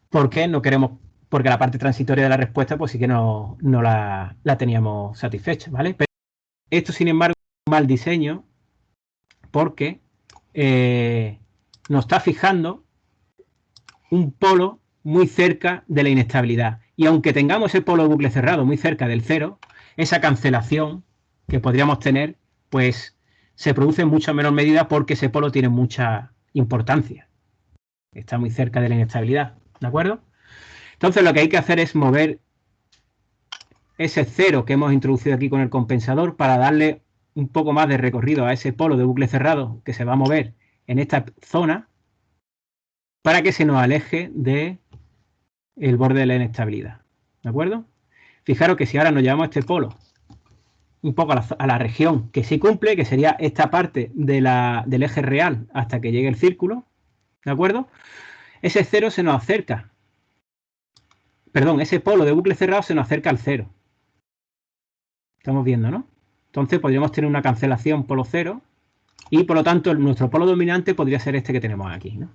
[SPEAKER 1] ¿Por qué no queremos? Porque la parte transitoria de la respuesta, pues sí que no la teníamos satisfecha, ¿vale? Pero esto, sin embargo, es un mal diseño porque nos está fijando un polo muy cerca de la inestabilidad. Y aunque tengamos el polo de bucle cerrado muy cerca del 0, esa cancelación que podríamos tener, pues se produce en mucha menor medida porque ese polo tiene mucha importancia. Está muy cerca de la inestabilidad, ¿de acuerdo? Entonces lo que hay que hacer es mover ese 0 que hemos introducido aquí con el compensador para darle un poco más de recorrido a ese polo de bucle cerrado que se va a mover en esta zona para que se nos aleje del borde de la inestabilidad, ¿de acuerdo? Fijaros que si ahora nos llevamos este polo un poco a la región que sí cumple, que sería esta parte del eje real hasta que llegue el círculo, ¿de acuerdo? Ese 0 se nos acerca. Perdón, ese polo de bucle cerrado se nos acerca al 0. Estamos viendo, ¿no? Entonces podríamos tener una cancelación polo 0 y por lo tanto nuestro polo dominante podría ser este que tenemos aquí, ¿no?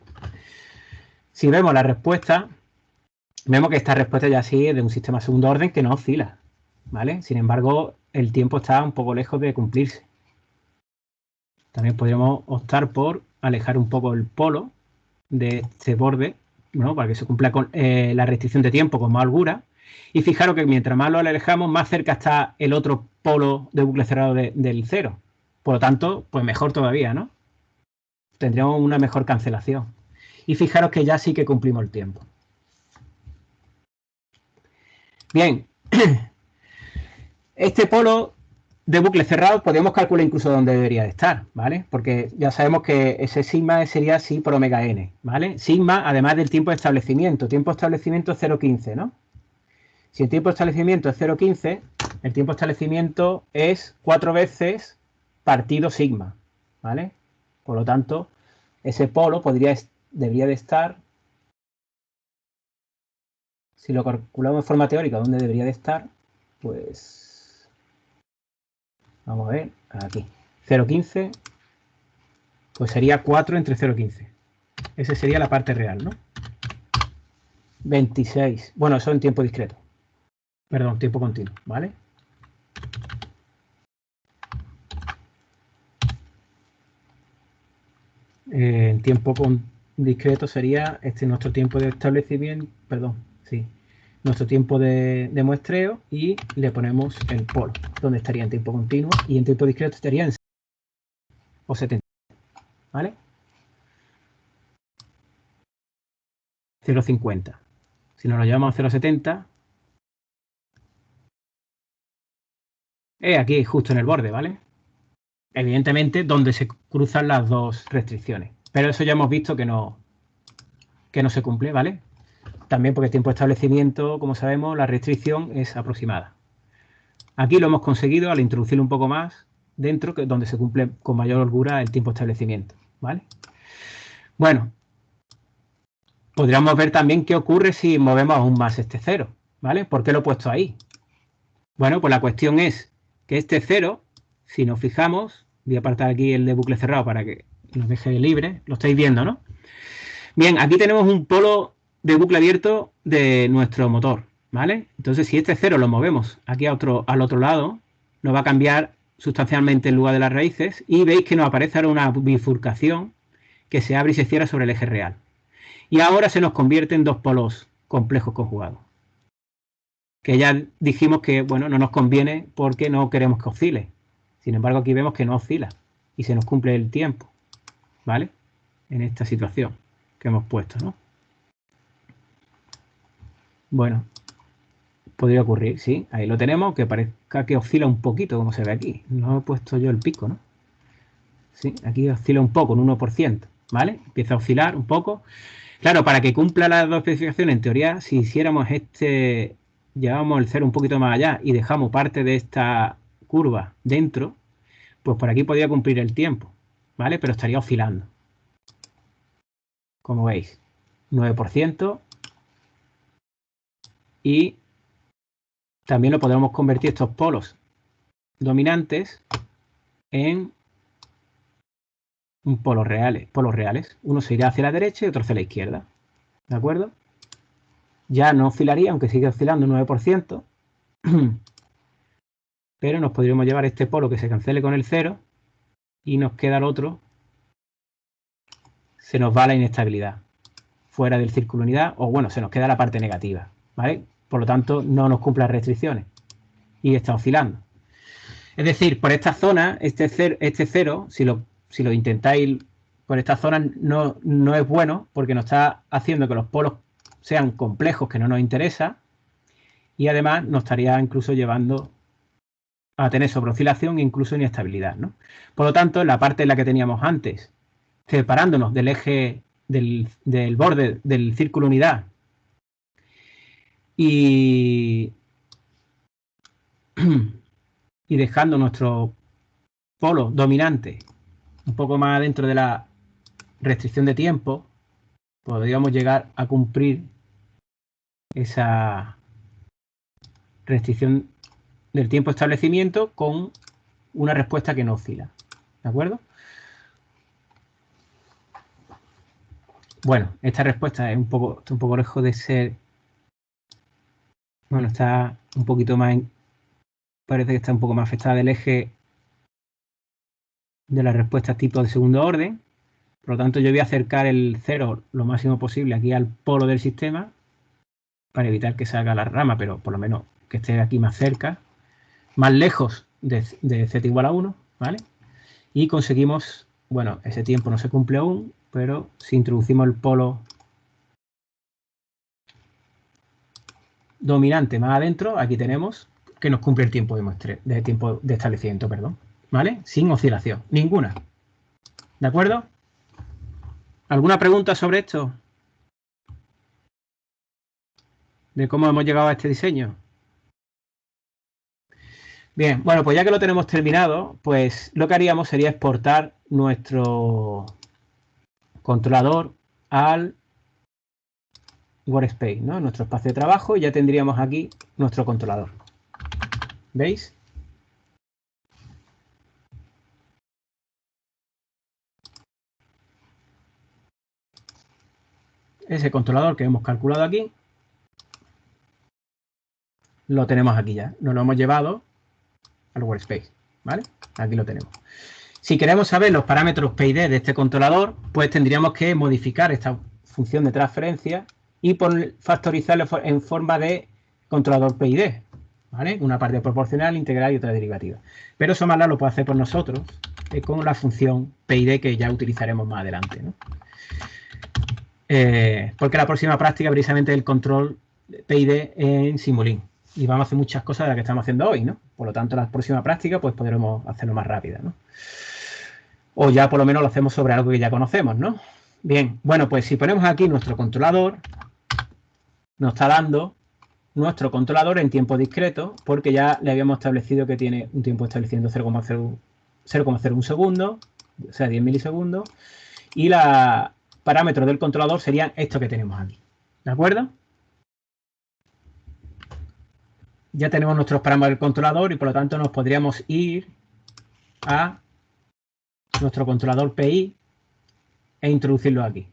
[SPEAKER 1] Si vemos la respuesta, vemos que esta respuesta ya sí es de un sistema segundo orden que no oscila, ¿vale? Sin embargo, el tiempo está un poco lejos de cumplirse. También podríamos optar por alejar un poco el polo de este borde, ¿no? Para que se cumpla con la restricción de tiempo con más holgura. Y fijaros que mientras más lo alejamos, más cerca está el otro polo de bucle cerrado del 0. Por lo tanto, pues mejor todavía, ¿no? Tendríamos una mejor cancelación. Y fijaros que ya sí que cumplimos el tiempo. Bien. Este polo de bucle cerrado podemos calcular incluso dónde debería de estar, ¿vale? Porque ya sabemos que ese sigma sería psi por omega n, ¿vale? Sigma, además del tiempo de establecimiento. Tiempo de establecimiento es 0,15, ¿no? Si el tiempo de establecimiento es 0,15, el tiempo de establecimiento es 4 veces partido sigma, ¿vale? Por lo tanto, ese polo debería de estar, si lo calculamos de forma teórica, ¿dónde debería de estar? Pues vamos a ver, aquí, 0,15, pues sería 4 entre 0,15. Esa sería la parte real, ¿no? 26, bueno, eso en tiempo discreto. Perdón, tiempo continuo, ¿vale? En tiempo discreto sería nuestro tiempo de establecimiento, perdón, sí, nuestro tiempo de muestreo y le ponemos el polo, donde estaría en tiempo continuo y en tiempo discreto estaría en o 70, ¿vale? 0,50. Si nos lo llevamos a 0,70, aquí justo en el borde, ¿vale? Evidentemente donde se cruzan las dos restricciones, pero eso ya hemos visto que no se cumple, ¿vale? También porque el tiempo de establecimiento, como sabemos, la restricción es aproximada. Aquí lo hemos conseguido al introducirlo un poco más dentro, donde se cumple con mayor holgura el tiempo de establecimiento, ¿vale? Bueno, podríamos ver también qué ocurre si movemos aún más este 0, ¿vale? ¿Por qué lo he puesto ahí? Bueno, pues la cuestión es que este 0, si nos fijamos, voy a apartar aquí el de bucle cerrado para que nos deje libre, lo estáis viendo, ¿no? Bien, aquí tenemos un polo de bucle abierto de nuestro motor, ¿vale? Entonces, si este 0 lo movemos aquí al otro lado, nos va a cambiar sustancialmente el lugar de las raíces y veis que nos aparece ahora una bifurcación que se abre y se cierra sobre el eje real. Y ahora se nos convierte en dos polos complejos conjugados. Que ya dijimos que, bueno, no nos conviene porque no queremos que oscile. Sin embargo, aquí vemos que no oscila y se nos cumple el tiempo, ¿vale? En esta situación que hemos puesto, ¿no? Bueno, podría ocurrir, sí, ahí lo tenemos, que parezca que oscila un poquito, como se ve aquí. No he puesto yo el pico, ¿no? Sí, aquí oscila un poco, un 1%, ¿vale? Empieza a oscilar un poco. Claro, para que cumpla las dos especificaciones, en teoría, si hiciéramos llevamos el 0 un poquito más allá y dejamos parte de esta curva dentro, pues por aquí podría cumplir el tiempo, ¿vale? Pero estaría oscilando. Como veis, 9%. Y también lo podemos convertir estos polos dominantes en polos reales. Uno se irá hacia la derecha y otro hacia la izquierda. ¿De acuerdo? Ya no oscilaría, aunque sigue oscilando un 9%. Pero nos podríamos llevar este polo que se cancele con el 0 y nos queda el otro. Se nos va la inestabilidad fuera del círculo unidad, o bueno, se nos queda la parte negativa, ¿vale? Por lo tanto, no nos cumple las restricciones y está oscilando. Es decir, por esta zona, este 0, si lo intentáis por esta zona, no es bueno porque nos está haciendo que los polos sean complejos, que no nos interesa, y además nos estaría incluso llevando a tener sobreoscilación e incluso inestabilidad, ¿no? Por lo tanto, en la parte en la que teníamos antes, separándonos del eje del borde del círculo unidad y dejando nuestro polo dominante un poco más dentro de la restricción de tiempo, podríamos llegar a cumplir esa restricción del tiempo de establecimiento con una respuesta que no oscila. ¿De acuerdo? Bueno, esta respuesta es un poco lejos de ser... Bueno, está un poquito más... Parece que está un poco más afectada del eje de las respuestas tipo de segundo orden. Por lo tanto, yo voy a acercar el 0 lo máximo posible aquí al polo del sistema para evitar que salga la rama, pero por lo menos que esté aquí más cerca, más lejos de z igual a 1, ¿vale? Y conseguimos, bueno, ese tiempo no se cumple aún, pero si introducimos el polo dominante más adentro, aquí tenemos que nos cumple el tiempo de establecimiento, perdón, ¿vale? Sin oscilación, ninguna. ¿De acuerdo? ¿Alguna pregunta sobre esto? ¿De cómo hemos llegado a este diseño? Bien, bueno, pues ya que lo tenemos terminado, pues lo que haríamos sería exportar nuestro controlador al workspace, ¿no? Nuestro espacio de trabajo, y ya tendríamos aquí nuestro controlador. ¿Veis? Ese controlador que hemos calculado aquí, lo tenemos aquí ya. Nos lo hemos llevado al workspace, ¿vale? Aquí lo tenemos. Si queremos saber los parámetros PID de este controlador, pues tendríamos que modificar esta función de transferencia y factorizarlo en forma de controlador PID, ¿vale? Una parte proporcional, integral y otra derivativa. Pero eso más lo puede hacer por nosotros con la función PID que ya utilizaremos más adelante, ¿no? Porque la próxima práctica precisamente es el control PID en Simulink. Y vamos a hacer muchas cosas de las que estamos haciendo hoy, ¿no? Por lo tanto, la próxima práctica pues podremos hacerlo más rápida, ¿no? O ya por lo menos lo hacemos sobre algo que ya conocemos, ¿no? Bien, bueno, pues si ponemos aquí nuestro controlador, nos está dando nuestro controlador en tiempo discreto, porque ya le habíamos establecido que tiene un tiempo estableciendo 0,01 segundo, o sea, 10 milisegundos, y para parámetros del controlador serían estos que tenemos aquí. ¿De acuerdo? Ya tenemos nuestros parámetros del controlador y por lo tanto nos podríamos ir a nuestro controlador PI e introducirlo aquí.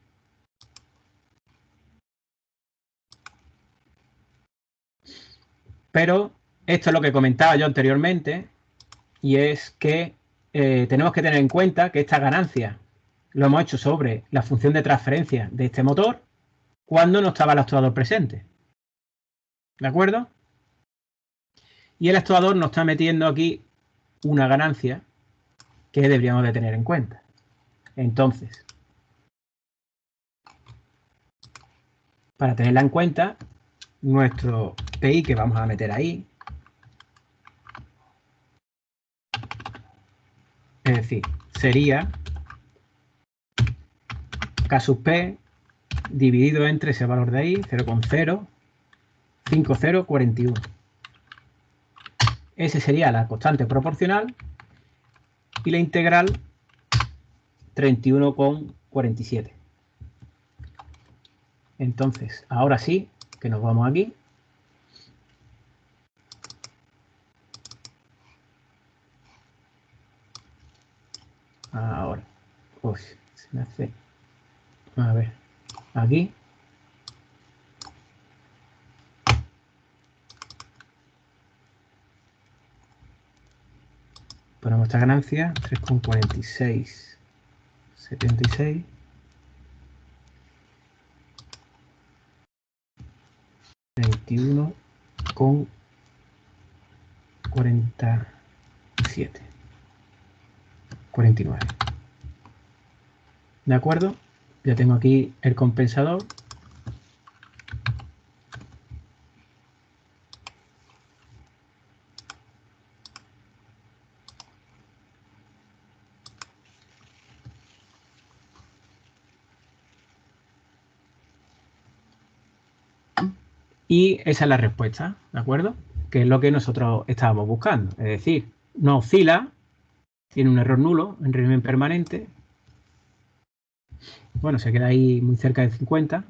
[SPEAKER 1] Pero esto es lo que comentaba yo anteriormente y es que tenemos que tener en cuenta que esta ganancia lo hemos hecho sobre la función de transferencia de este motor cuando no estaba el actuador presente. ¿De acuerdo? Y el actuador nos está metiendo aquí una ganancia que deberíamos de tener en cuenta. Entonces, para tenerla en cuenta, nuestro PI que vamos a meter ahí, es decir, sería K sub P dividido entre ese valor de ahí, 0,05041. Ese sería la constante proporcional y la integral 31,47. Entonces, ahora sí, que nos vamos aquí. Ahora, uy, se me hace... A ver, aquí. Ponemos esta ganancia, 3,4676. $21,47. 49. ¿De acuerdo? Ya tengo aquí el compensador. Y esa es la respuesta, ¿de acuerdo? Que es lo que nosotros estábamos buscando. Es decir, no oscila, tiene un error nulo en régimen permanente. Bueno, se queda ahí muy cerca de 50.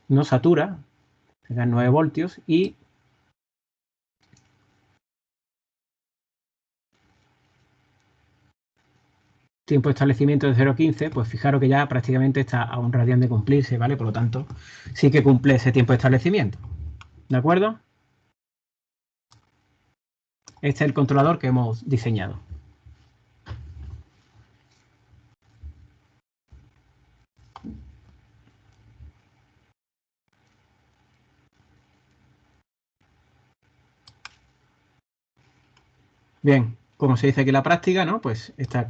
[SPEAKER 1] No satura, se dan 9 voltios y tiempo de establecimiento de 0,15, pues fijaros que ya prácticamente está a un radián de cumplirse, ¿vale? Por lo tanto, sí que cumple ese tiempo de establecimiento. ¿De acuerdo? Este es el controlador que hemos diseñado. Bien, como se dice aquí en la práctica, ¿no? Pues esta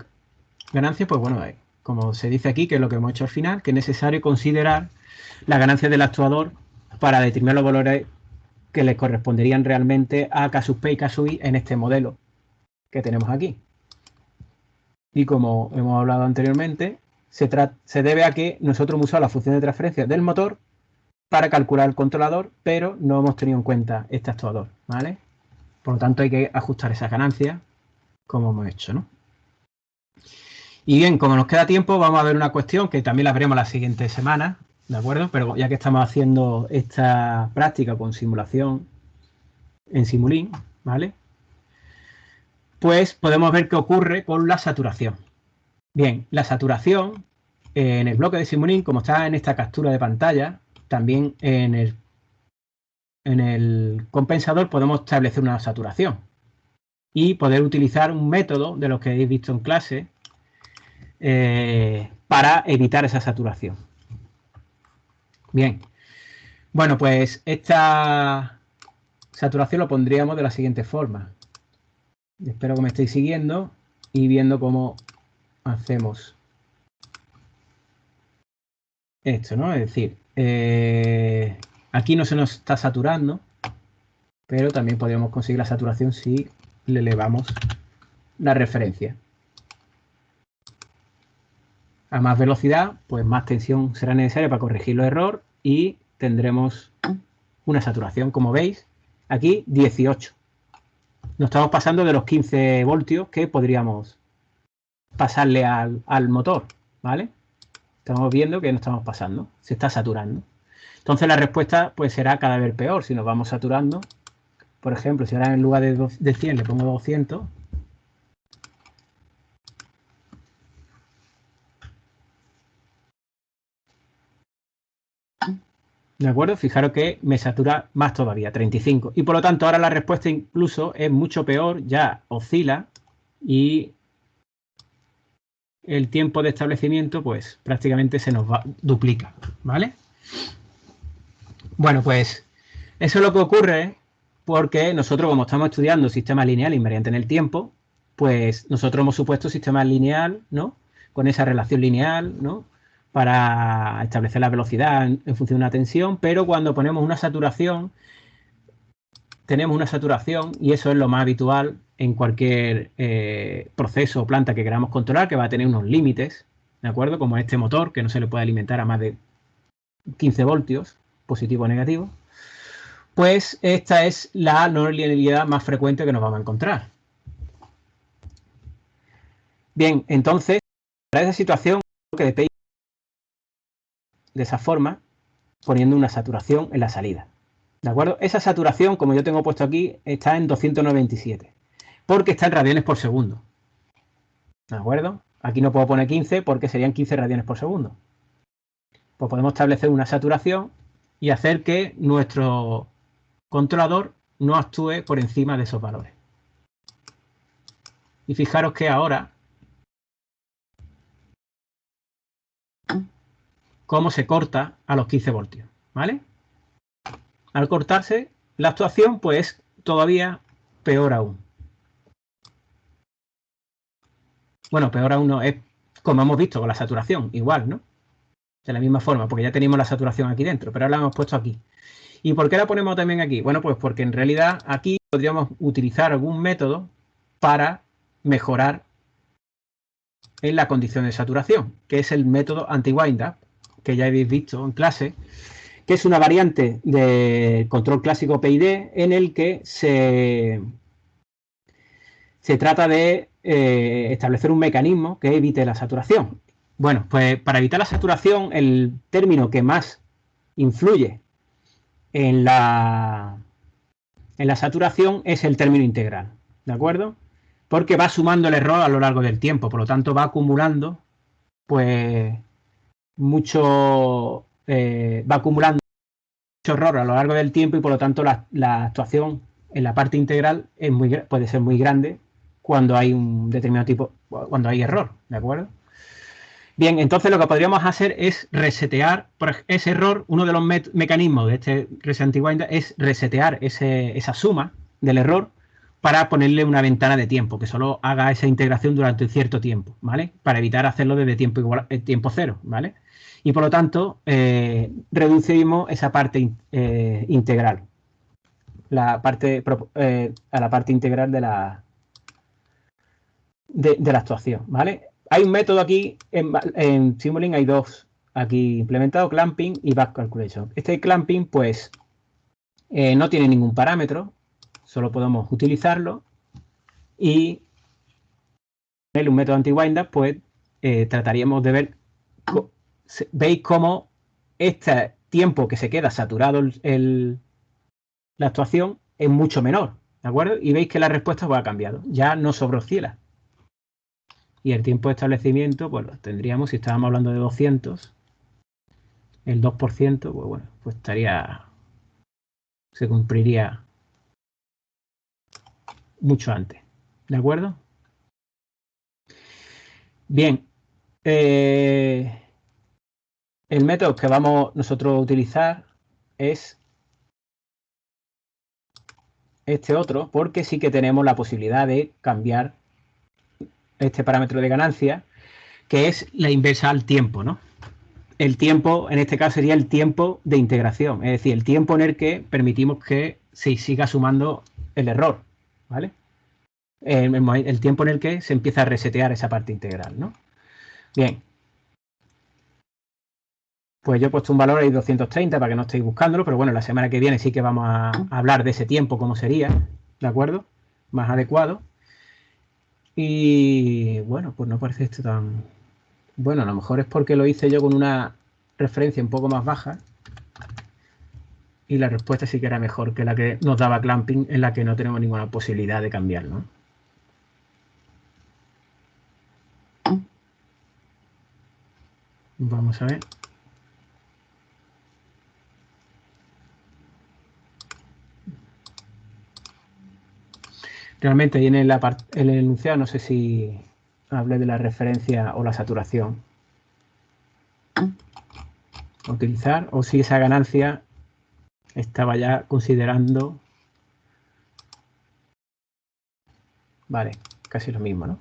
[SPEAKER 1] ganancia, pues bueno, como se dice aquí, que es lo que hemos hecho al final, que es necesario considerar las ganancias del actuador para determinar los valores que le corresponderían realmente a K sub P y K sub I en este modelo que tenemos aquí. Y como hemos hablado anteriormente, se debe a que nosotros hemos usado la función de transferencia del motor para calcular el controlador, pero no hemos tenido en cuenta este actuador, ¿vale? Por lo tanto, hay que ajustar esas ganancias como hemos hecho, ¿no? Y bien, como nos queda tiempo, vamos a ver una cuestión que también la veremos la siguiente semana, ¿de acuerdo? Pero ya que estamos haciendo esta práctica con simulación en Simulink, ¿vale? Pues podemos ver qué ocurre con la saturación. Bien, la saturación en el bloque de Simulink, como está en esta captura de pantalla, también en el compensador podemos establecer una saturación y poder utilizar un método de los que habéis visto en clase para evitar esa saturación. Bien, bueno, pues esta saturación lo pondríamos de la siguiente forma. Espero que me estéis siguiendo y viendo cómo hacemos esto, ¿no? Es decir, aquí no se nos está saturando, pero también podríamos conseguir la saturación si le elevamos la referencia. A más velocidad, pues más tensión será necesaria para corregir los errores y tendremos una saturación, como veis, aquí 18. Nos estamos pasando de los 15 voltios que podríamos pasarle al motor, ¿vale? Estamos viendo que no estamos pasando, se está saturando. Entonces la respuesta pues será cada vez peor si nos vamos saturando. Por ejemplo, si ahora en lugar de 100 le pongo 200. ¿De acuerdo? Fijaros que me satura más todavía, 35. Y por lo tanto ahora la respuesta incluso es mucho peor, ya oscila y el tiempo de establecimiento pues prácticamente se nos duplica, ¿vale? Bueno, pues eso es lo que ocurre porque nosotros, como estamos estudiando sistema lineal invariante en el tiempo, pues nosotros hemos supuesto sistema lineal, ¿no? Con esa relación lineal, ¿no? Para establecer la velocidad en función de una tensión, pero cuando ponemos una saturación, tenemos una saturación y eso es lo más habitual en cualquier proceso o planta que queramos controlar, que va a tener unos límites, ¿de acuerdo? Como este motor, que no se le puede alimentar a más de 15 voltios, positivo o negativo. Pues esta es la no linealidad más frecuente que nos vamos a encontrar. Bien, entonces, para esa situación, que depende de esa forma, poniendo una saturación en la salida. ¿De acuerdo? Esa saturación, como yo tengo puesto aquí, está en 297, porque está en radianes por segundo. ¿De acuerdo? Aquí no puedo poner 15 porque serían 15 radianes por segundo. Pues podemos establecer una saturación y hacer que nuestro controlador no actúe por encima de esos valores. Y fijaros que ahora, cómo se corta a los 15 voltios, ¿vale? Al cortarse la actuación, pues todavía peor aún. Bueno, peor aún no, es como hemos visto con la saturación, igual, ¿no? De la misma forma, porque ya tenemos la saturación aquí dentro, pero ahora la hemos puesto aquí. ¿Y por qué la ponemos también aquí? Bueno, pues porque en realidad aquí podríamos utilizar algún método para mejorar en la condición de saturación, que es el método anti-wind-up, que ya habéis visto en clase, que es una variante del control clásico PID en el que se trata de establecer un mecanismo que evite la saturación. Bueno, pues para evitar la saturación, el término que más influye en la saturación es el término integral, ¿de acuerdo? Porque va sumando el error a lo largo del tiempo, por lo tanto va acumulando, pues, va acumulando mucho error a lo largo del tiempo y por lo tanto la actuación en la parte integral puede ser muy grande cuando hay un determinado tipo, cuando hay error, ¿de acuerdo? Bien, entonces lo que podríamos hacer es resetear ese error. Uno de los mecanismos de este reset anti-wind es resetear esa suma del error para ponerle una ventana de tiempo que solo haga esa integración durante un cierto tiempo, ¿vale? Para evitar hacerlo desde tiempo cero, ¿vale? Y por lo tanto, reducimos esa parte integral, a la parte integral de la actuación, ¿vale? Hay un método aquí, en Simulink hay dos aquí implementados, clamping y back calculation. Este clamping, pues, no tiene ningún parámetro, solo podemos utilizarlo y en un método anti-wind-up, pues, trataríamos de ver, veis cómo este tiempo que se queda saturado la actuación es mucho menor, ¿de acuerdo? Y veis que la respuesta pues, ha cambiado, ya no sobreoscila. Y el tiempo de establecimiento, pues lo tendríamos, si estábamos hablando de 200, el 2%, pues bueno, pues se cumpliría mucho antes, ¿de acuerdo? Bien, el método que vamos nosotros a utilizar es este otro, porque sí que tenemos la posibilidad de cambiar este parámetro de ganancia, que es la inversa al tiempo, ¿no? El tiempo, en este caso, sería el tiempo de integración, es decir, el tiempo en el que permitimos que se siga sumando el error, ¿vale? El tiempo en el que se empieza a resetear esa parte integral, ¿no? Bien. Pues yo he puesto un valor ahí 230 para que no estéis buscándolo, pero bueno, la semana que viene sí que vamos a hablar de ese tiempo, cómo sería, ¿de acuerdo? Más adecuado. Y bueno, pues no parece esto tan Bueno, a lo mejor es porque lo hice yo con una referencia un poco más baja y la respuesta sí que era mejor que la que nos daba Clamping, en la que no tenemos ninguna posibilidad de cambiar, ¿no? Vamos a ver. Realmente ahí en el enunciado no sé si hablé de la referencia o la saturación a utilizar, o si esa ganancia estaba ya considerando. Vale, casi lo mismo, ¿no?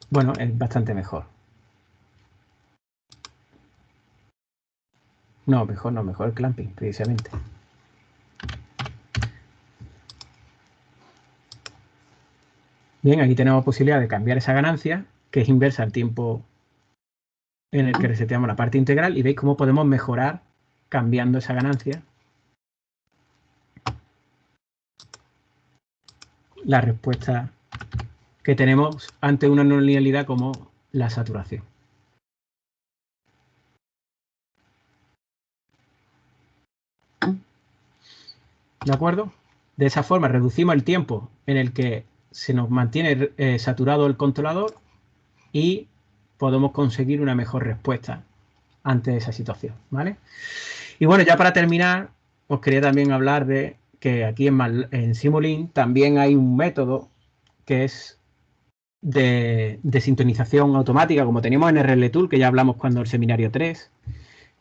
[SPEAKER 1] Bueno, es bastante mejor. No, mejor no, mejor el clamping, precisamente. Bien, aquí tenemos posibilidad de cambiar esa ganancia, que es inversa al tiempo en el que reseteamos la parte integral, y veis cómo podemos mejorar cambiando esa ganancia la respuesta que tenemos ante una no linealidad como la saturación. ¿De acuerdo? De esa forma reducimos el tiempo en el que se nos mantiene saturado el controlador y podemos conseguir una mejor respuesta ante esa situación, ¿vale? Y bueno, ya para terminar, os quería también hablar de que aquí en Simulink también hay un método que es de sintonización automática, como teníamos en RLTool, que ya hablamos cuando el seminario 3,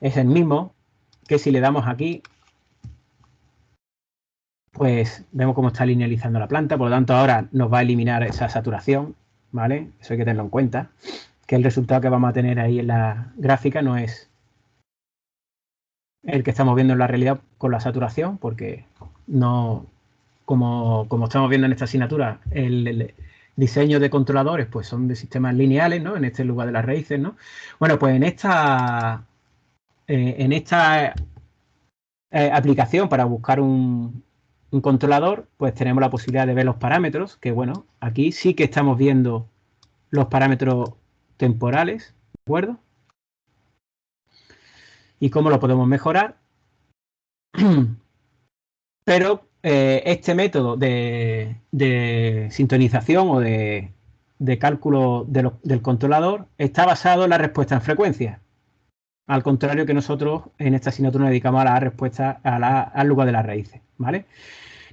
[SPEAKER 1] es el mismo, que si le damos aquí, pues vemos cómo está linealizando la planta, por lo tanto ahora nos va a eliminar esa saturación, ¿vale? Eso hay que tenerlo en cuenta, que el resultado que vamos a tener ahí en la gráfica no es el que estamos viendo en la realidad con la saturación, porque no, como estamos viendo en esta asignatura, el diseño de controladores pues son de sistemas lineales, ¿no? En este lugar de las raíces, ¿no? Bueno, pues en esta aplicación para buscar un controlador, pues tenemos la posibilidad de ver los parámetros, que bueno, aquí sí que estamos viendo los parámetros temporales, ¿de acuerdo? Y cómo lo podemos mejorar. Pero este método de sintonización o de cálculo del controlador está basado en la respuesta en frecuencia. Al contrario que nosotros en esta asignatura nos dedicamos a la respuesta al lugar de las raíces, ¿vale?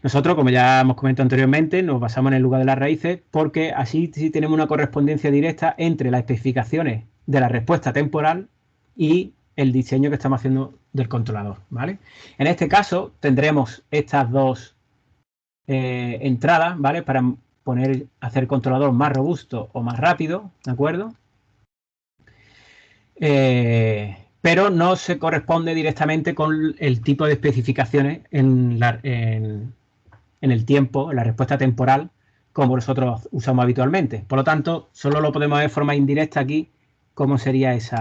[SPEAKER 1] Nosotros, como ya hemos comentado anteriormente, nos basamos en el lugar de las raíces porque así sí tenemos una correspondencia directa entre las especificaciones de la respuesta temporal y el diseño que estamos haciendo del controlador, ¿vale? En este caso tendremos estas dos entradas, ¿vale? Para hacer el controlador más robusto o más rápido, ¿de acuerdo? Pero no se corresponde directamente con el tipo de especificaciones en el tiempo, en la respuesta temporal, como nosotros usamos habitualmente. Por lo tanto, solo lo podemos ver de forma indirecta aquí, cómo sería ese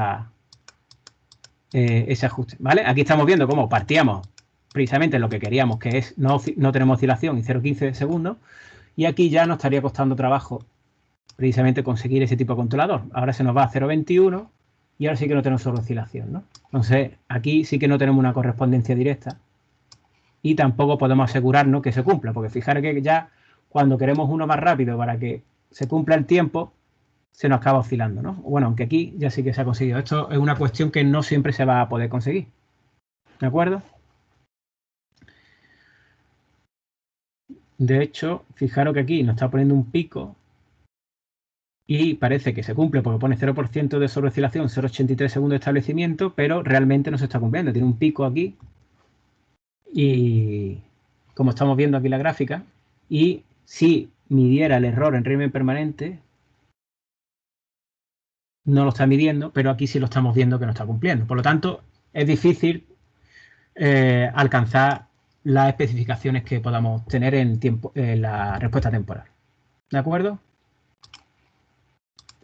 [SPEAKER 1] ajuste, ¿vale? Aquí estamos viendo cómo partíamos precisamente lo que queríamos, que es no tenemos oscilación y 0,15 segundos, y aquí ya nos estaría costando trabajo precisamente conseguir ese tipo de controlador. Ahora se nos va a 0,21 y ahora sí que no tenemos solo oscilación, ¿no? Entonces, aquí sí que no tenemos una correspondencia directa y tampoco podemos asegurarnos que se cumpla, porque fijaros que ya cuando queremos uno más rápido para que se cumpla el tiempo, se nos acaba oscilando, ¿no? Bueno, aunque aquí ya sí que se ha conseguido. Esto es una cuestión que no siempre se va a poder conseguir, ¿de acuerdo? De hecho, fijaros que aquí nos está poniendo un pico y parece que se cumple porque pone 0% de sobreoscilación, 0,83 segundos de establecimiento, pero realmente no se está cumpliendo. Tiene un pico aquí y como estamos viendo aquí la gráfica, y si midiera el error en régimen permanente, no lo está midiendo, pero aquí sí lo estamos viendo que no está cumpliendo. Por lo tanto, es difícil alcanzar las especificaciones que podamos tener en la respuesta temporal. ¿De acuerdo?